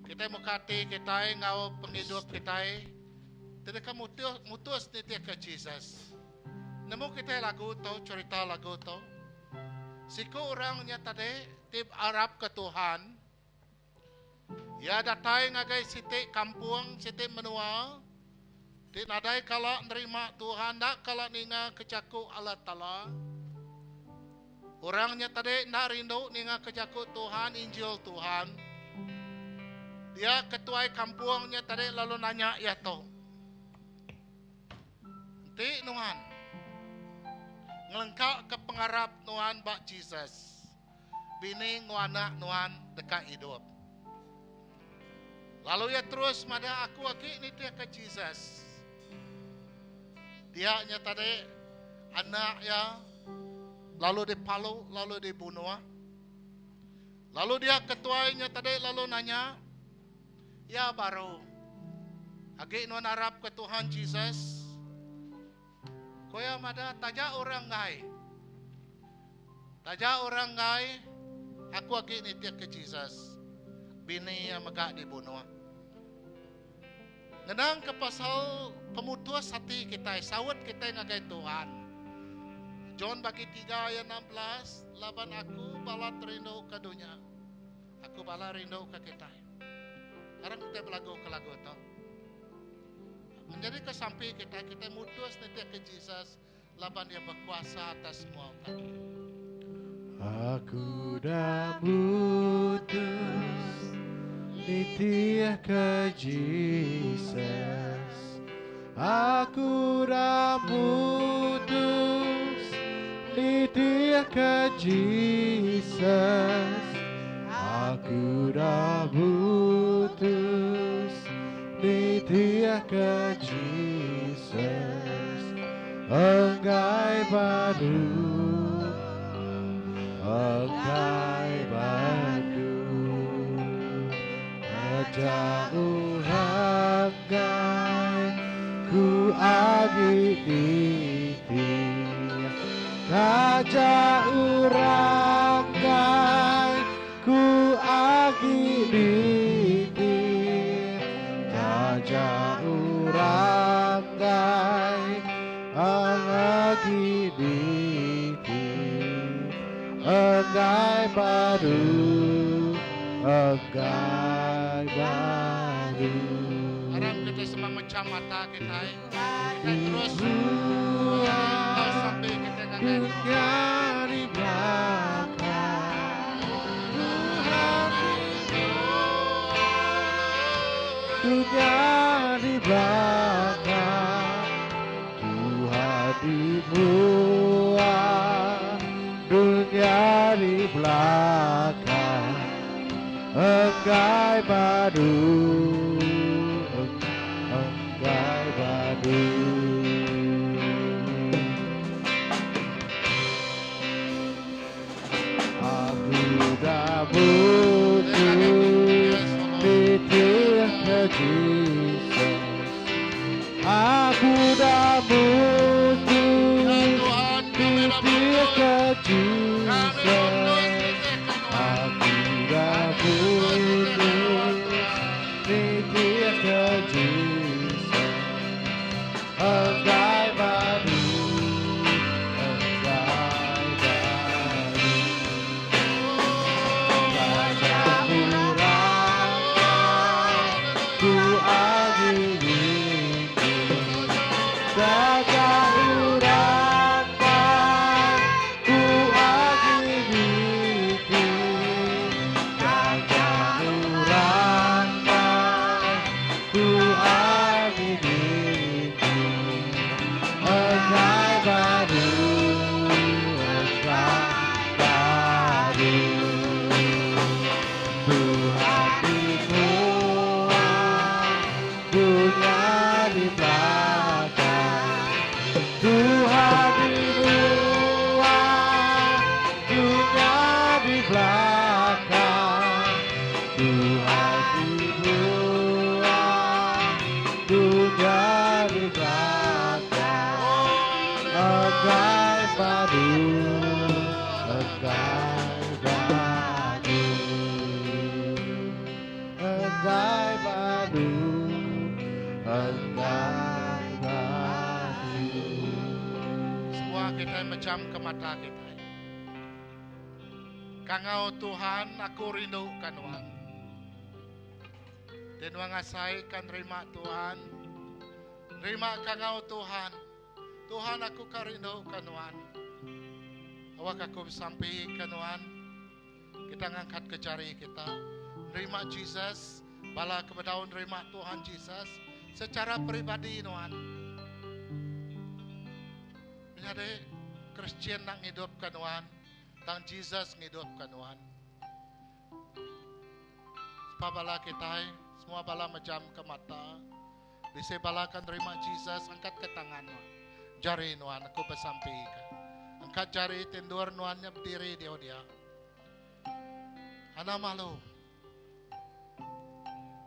Kita mukati kita ngau penghidup kita. Tidak kamu mutus nitia ke Jesus. Nemu kita lagu tu, cerita lagu tu. Siku orangnya tadi tib Arab ke Tuhan. Ya datai ngagai siti kampung, siti menua. Di nadai kalau nerima Tuhan, nak kalau ninga kejaku Allah Ta'ala. Orangnya tadi nak rindu ninga kejaku Tuhan, Injil Tuhan. Dia ketuai kampungnya tadi lalu nanya ya to. Ti Tuhan. Ngelengkap ke pengarap Tuhan bak Jesus. Bini nguanak Tuhan dekat hidup. Lalu ya terus mada aku lagi ni dia ke Jesus. Dia nya tadi anak ya lalu dipalu, lalu dibunuh. Lalu dia ketuainya tadi lalu nanya, ya baru. Agi nuan Arab ke Tuhan Jesus. Koya mada taja orang ngai. Taja orang ngai. Aku agi ni dia ke Jesus. Bini yang megak dibunuh. Ngenang ke pasal pemutus hati kita, sawat kita ngagai Tuhan. John bagi 3 ayat 16, laban aku bala rindu ke dunia. Aku bala rindu ke kita. Sekarang kita belagu ke lagu itu. Menjadi kesampi kita mutus nanti ke Jesus, laban dia berkuasa atas semua. Aku dah mutus nitia ke Jesus. Aku dah mutus nitia ke Jesus. Aku dah putus di Dia ke Jesus, engkai padu, engkai padu, jauh engkai ku agi di Dia, jauh engkai ku agi di Dia, jauh engkai agi di Dia, engkai padu, engkai padu. Harap kita semang macam mata kita. Kita terus sampai kita ngakai. Dunia di belakang, dunia di belakang, Tuhan dibuat. Dunia di belakang, engkai padu, engkai padu. Aku dah putus di Dia Jesus, aku dah putus di Dia Jesus, aku dah putus di Dia Jesus, engkai padu, engkai padu. Ku agi diri, jaga urangkan. Ku agi diri, jaga urangkan. Ku agi diri, engkai padu, engkai padu. Tuhan dibuat, dunia di belakang. Tuhan dibuat, dunia di belakang. Tuhan dibuat, dunia di belakang. Engkai padu, engkai padu, engkai padu, engkai padu. Semua kita macam ke mata kita. Kangau Tuhan, aku rindukan Tuhan. Dan wangasai kan terima Tuhan. Terima kangau Tuhan. Tuhan aku karindukan Tuhan. Awak aku sampaikan Tuhan. Kita ngangkat ke jari kita. Terima Jesus. Bala kebedaun terima Tuhan Jesus. Secara pribadi Tuhan. Menjadi Christian nak ngidupkan Tuhan. Tang Jesus ngidupkan Tuhan. Sebab bala kita semua bala macam ke mata. Bisa bala kan terima Jesus. Angkat ke tangan Tuhan. Jari Tuhan aku bersampaikan. Angkat jari tindur Tuhannya berdiri dia. Ana malu.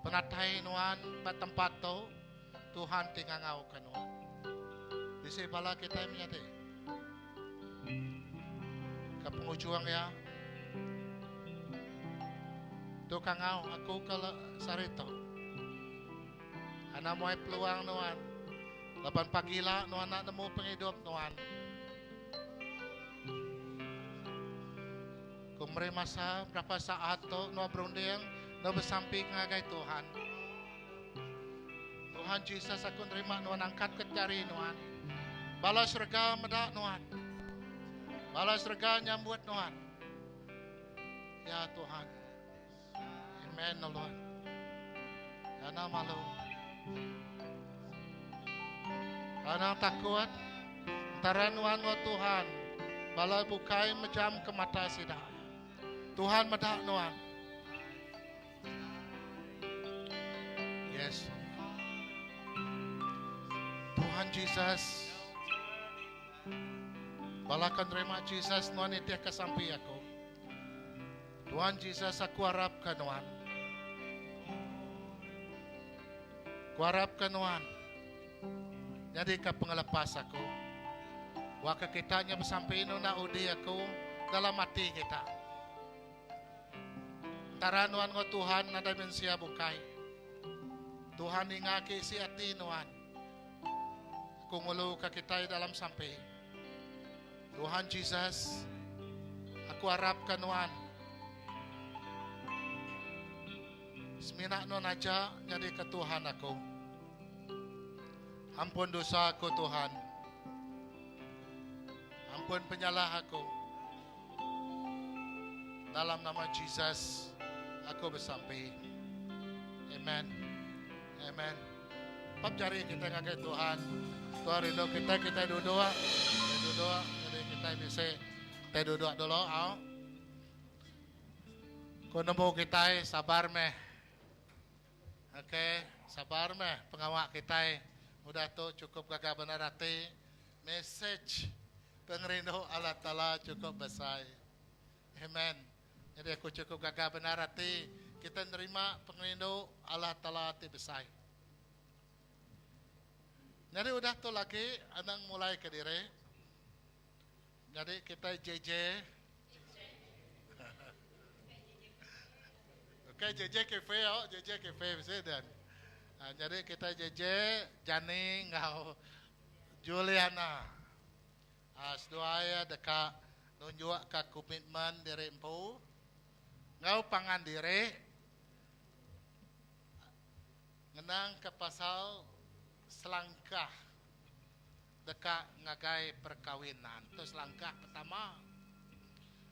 Penatai Tuhan pada tempat tu Tuhan tinggal ngau kan Tuhan. Bisa bala kita menyati. Ke penghujung ya. Tu kangau aku kalau sarito. Ana moai peluang Tuhan. 8 pagi lah Tuhan nak nemu penghidup Tuhan. Kumre masa berapa saat tu Tuhan berunding Tuhan bersamping ngagai Tuhan. Tuhan Jesus aku terima Tuhan angkat ke jari Tuhan. Balas surga medak Tuhan. Balas surga nyambut Tuhan. Ya Tuhan. Amen Lord. Karena malu. Karena takut. Antara Tuhan wa Tuhan. Bala bukai macam ke mata sidah. Tuhan medak Tuhan. Yes. Tuhan Jesus. Balakan terima Jesus Tuhan itiah kasampi aku. Tuhan Jesus aku harapkan Tuhan. Ku harapkan Tuhan. Jadi ka pengelepas aku. Waka kitanya bersampai na udi aku dalam hati kita. Taran Tuhan ngo Tuhan na dimensia bukai. Tuhan ingaki si ati Tuhan. Kung ulu ka kita dalam sampai. Tuhan Jesus, aku harapkan Tuhan. Semina non aja jadi ke Tuhan aku. Ampun dosa aku Tuhan. Ampun penyalah aku. Dalam nama Jesus, aku bersampai. Amen. Amen. Pap cari kita ngakai Tuhan. Tuhan rindu kita duduk. Jadi kita bisa duduk dulu. Kau nemu kita sabar meh. Oke, sabar meh pengawak kita. Udah tuh cukup gagah benar hati. Message pengerindu Allah Ta'ala cukup besar. Amen. Jadi aku cukup gagah benar hati. Kita nerima pengerindu Allah Ta'ala hati besar. Jadi udah tuh lagi anang mulai ke diri. Jadi kita JJ. Oke, JJ Cafe oh, JJ Cafe bisa dan. Jadi kita JJ, Jani, ngau Juliana. Sedoaya deka nunjuk ke komitmen diri empu. Ngau pangan diri. Ngenang ke pasal selangkah deka ngagai perkawinan. Terus langkah pertama.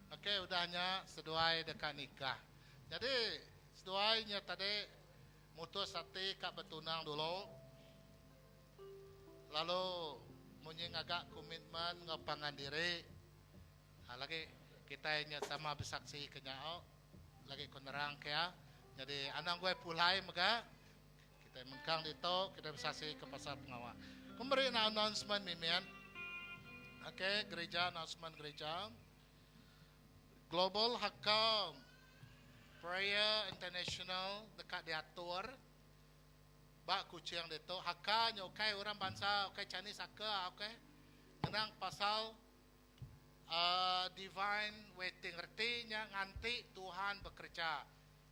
Oke, udahnya sedoai deka nikah. Jadi sedoainya tadi mutus hati kak betunang dulu. Lalu munying agak komitmen ngapangan diri. Lagi kita nya sama bersaksi kenyao. Lagi kunerang kaya. Jadi anang gue pulai mega. Kita mengkang dito, kita bersaksi ke pasal pengawal. Kembali na announcement mimian. Oke, gereja announcement gereja. Global Hakam Prayer International dekat diatur. Bak kucing dito. Haka nyokai orang bangsa, okay Chinese haka, okay. Nang pasal divine waiting artinya nganti Tuhan bekerja.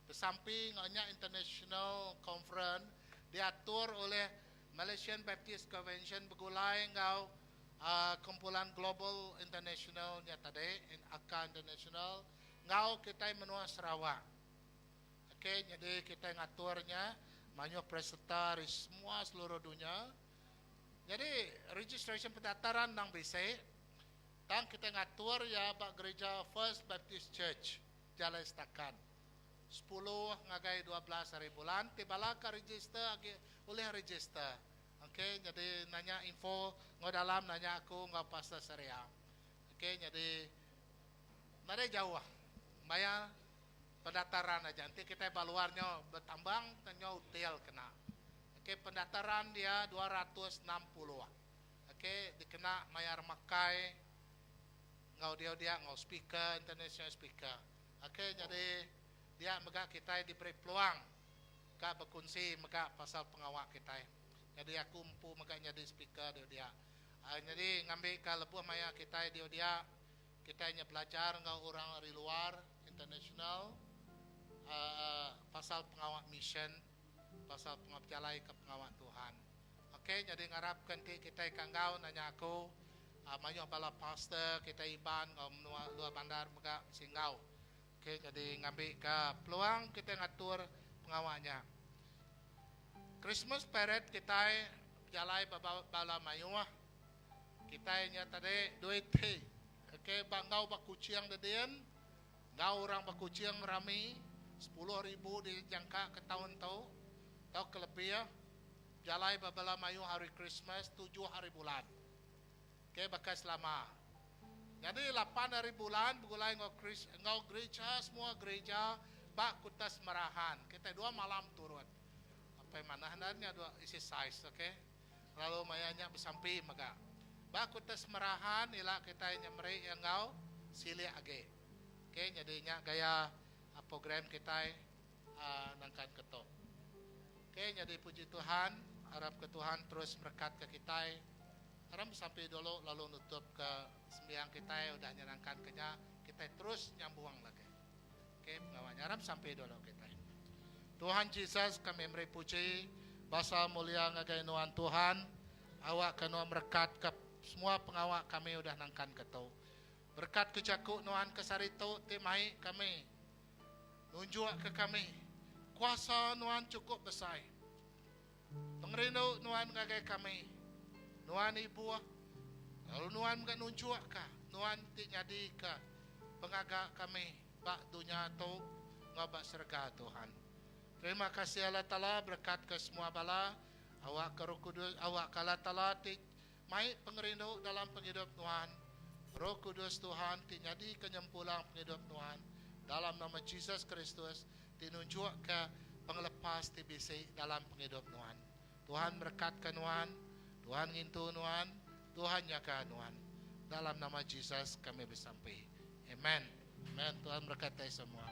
Besamping nya international conference diatur oleh Malaysian Baptist Convention begulai ngau kumpulan global international nya tadi Aka International ngau kita menua Sarawak. Oke, jadi kita ngaturnya banyak peserta dari semua seluruh dunia. Jadi registration pendaftaran nang bisa tang kita ngatur ya bak gereja First Baptist Church Jalan Setakan 10 ngagai 12 hari bulan tibala ka register oleh register. Oke, jadi nanya info ngau dalam nanya aku ngau pastor Syariah. Oke, jadi nade jauh bayar pendaftaran aja. Nanti kita baluarnya bertambang tanya hotel kena. Oke, pendaftaran dia 260. Oke, dikena mayar makai ngau dia ngau speaker, international speaker. Oke, jadi dia mega kita diberi peluang ka berkongsi mega pasal pengawak kita. Jadi aku mampu mega jadi speaker dia. Jadi ngambil ka lebuh maya kita dia kita hanya belajar ngau orang dari luar international pasal pengawak mission, pasal pengawak jalai ke pengawak Tuhan. Oke, jadi ngarapkan kita kanggau nanya aku mayuh bala pastor kita iban ngau luar bandar mega singgau. Oke, jadi ngambil ke peluang kita ngatur pengawaknya. Christmas parade kita jalai bala mayuh. Kita nya tadi duit teh. Oke, bangau bakuciang dedian. Ngau orang bakuciang rami 10,000 dijangka ke tahun tau kelebih ya. Jalai babala mayu hari Christmas 7 hari bulan. Oke, bakas lama. Jadi 8 hari bulan begulai ngau gereja semua gereja bak kutas marahan. Kita 2 malam turun. manahannya dua isi size, okay? Lalu mayanya bersampi maga. Baku tes merahan ila kita nyamri yang ngau sili age. Okay, jadinya gaya program kita nangkan ketok. Okay, jadi puji Tuhan, harap ke Tuhan terus berkat ke kita. Harap sampai dulu lalu nutup ke sembiang kita udah nyenangkan kenya, kita terus nyambung lagi. Okay, pengawalnya harap sampai dulu kita. Tuhan Yesus kami beri puji, basa mulia ngagainuan Tuhan, awak kena berkat ke semua pengawak kami udah nangkan ketau. Berkat kejaku nuan kesarito temai kami, nunjuk ke kami, kuasa nuan cukup besar. Pengerino nuan ngagai kami, nuan ibu, lalu nuan mga nunjuk ka, nuan ti nyadi ka, pengaga kami, bak dunia tu ngabak serga Tuhan. Terima kasih Allah Ta'ala berkat ke semua bala, awak ke Roh Kudus, awak ke Allah Ta'ala ti mai pengerino dalam penghidup Tuhan. Roh Kudus Tuhan ti nyadi kenyempulang penghidup Tuhan. Dalam nama Yesus Kristus tinunjuk ke penglepas ti bisi dalam penghidup Tuhan. Tuhan berkatkan Tuhan, Tuhan ngintu Tuhan, Tuhan nyaka Tuhan. Dalam nama Yesus kami bersampai. Amen. Amen. Tuhan berkati semua.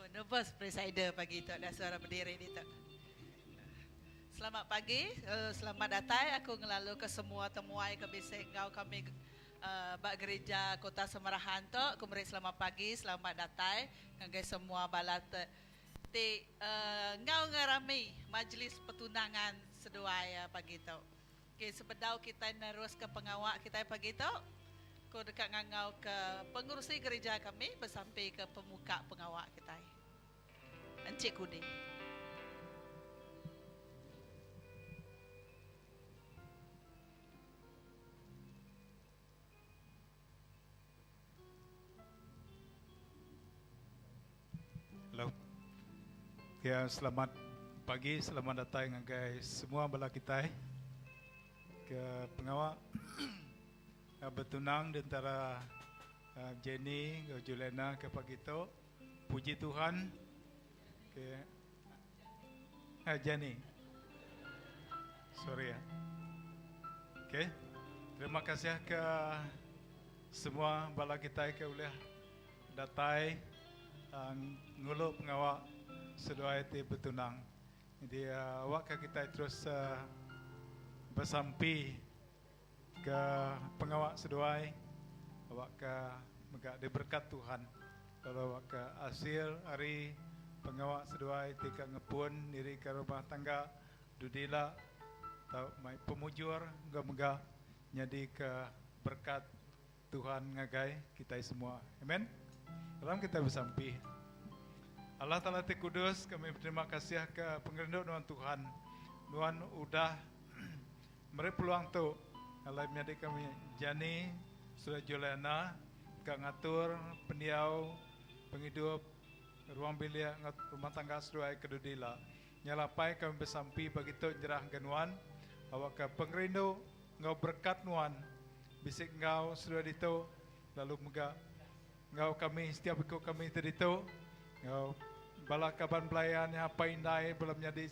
Nervous presider pagi tu ada suara berdiri di tu. Selamat pagi, selamat datang. Aku ngelalu ke semua temuai ke bising kau kami bak gereja Kota Semerahan tu. Aku beri selamat pagi, selamat datang ke semua balat ti ngau ngarami majlis petunangan seduai pagi tu. Okay, sebedau kita nerus ke pengawak kita pagi tu. Aku dekat ngau ke pengurusi gereja kami bersampai ke pemuka pengawak kita. Encik Kudi. Halo. Ya, selamat pagi, selamat datang guys semua bala kita ke pengawak bertunang di antara Jenny, Julena ke pagi tu. Puji Tuhan. Ke Jenny. Sorry ya. Okay. Terima kasih ke semua bala kita ke boleh datang nguluk pengawak sedoai ti bertunang. Jadi awak ke kita terus bersampi ke pengawak sedoai, awak ke megak diberkat Tuhan. Kalau awak ke hasil hari pengawak sedoai tika ngepun diri ke rumah tangga dudila atau mai pemujur megak jadi ke berkat Tuhan ngagai kita semua. Amen. Dalam kita bersampi. Allah Ta'ala Ti Kudus, kami berterima kasih ke pengerinduk Tuhan Tuhan. Tuhan udah beri peluang tu. Allah menjadi kami Jani, Surah Juliana, ngatur pendiau, penghidup, ruang bilik, rumah tangga seduai kedudila. Nyalapai kami bersampi begitu jerah genuan. Awak ke pengerinduk, ngau berkat Tuhan. Bisik ngau seduai itu, lalu megak ngau kami setiap ikut kami tadi tu ngau bala kaban pelayan yang apa indai belum jadi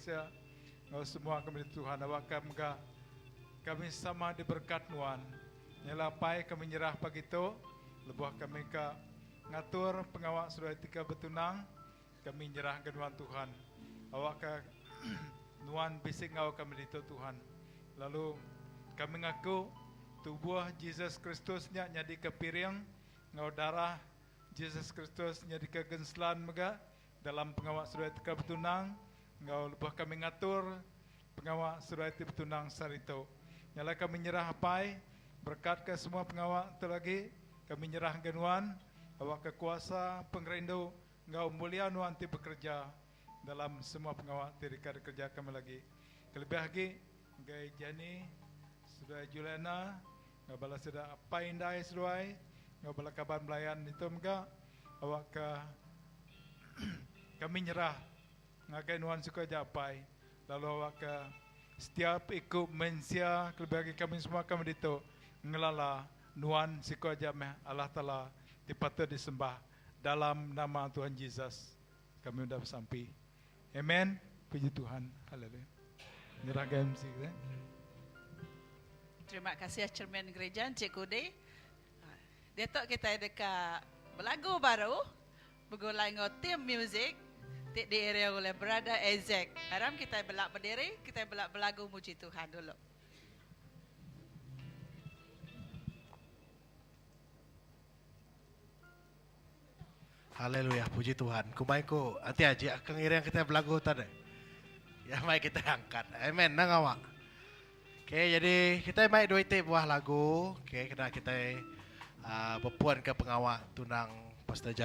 ngau semua kami Tuhan awak megak kami sama diberkat Tuhan nyelapai kami nyerah pagi tu lebuh kami ke ngatur pengawak sudah tiga betunang kami nyerah ke Tuhan awak ke Tuhan bisik ngau kami itu Tuhan lalu kami ngaku tubuh Yesus Kristusnya jadi kepiring ngau darah Yesus Kristus jadi kegenslan mega dalam pengawak sudah tiga betunang ngau lebah kami ngatur pengawak sudah tiga betunang sarito nyala kami nyerah apai berkat ke semua pengawak terlagi kami nyerah genuan awak kekuasa pengerindu ngau mulia nuan ti bekerja dalam semua pengawal tirika kerja kami lagi. Kelebih lagi, gai Jani, sudah Juliana, ngabala sudah apa indai seruai, ngabala kabar melayan itu mga, awak ke kami nyerah, ngagai nuan suka japai, lalu awak ke setiap ikut mensia kelebih lagi kami semua kami itu ngelala nuan suka jameh Allah Taala dipatut disembah dalam nama Tuhan Yesus kami sudah sampai. Amen. Puji Tuhan. Haleluya. Nyerah ke MC kita. Terima kasih Cermin Gereja Encik Kude. Datuk kita dekat berlagu baru bergulai dengan tim muzik di area oleh Brother Ezek. Haram kita belak berdiri, kita belak berlagu muji Tuhan dulu. Haleluya, puji Tuhan. Kumaiku, hati aja akan iri yang kita berlagu tadi. Ya, mai kita angkat. Amen, nang awak. Oke, jadi kita mai dua itu buah lagu. Oke, kena kita berpuan ke pengawak tunang Pastor Jan.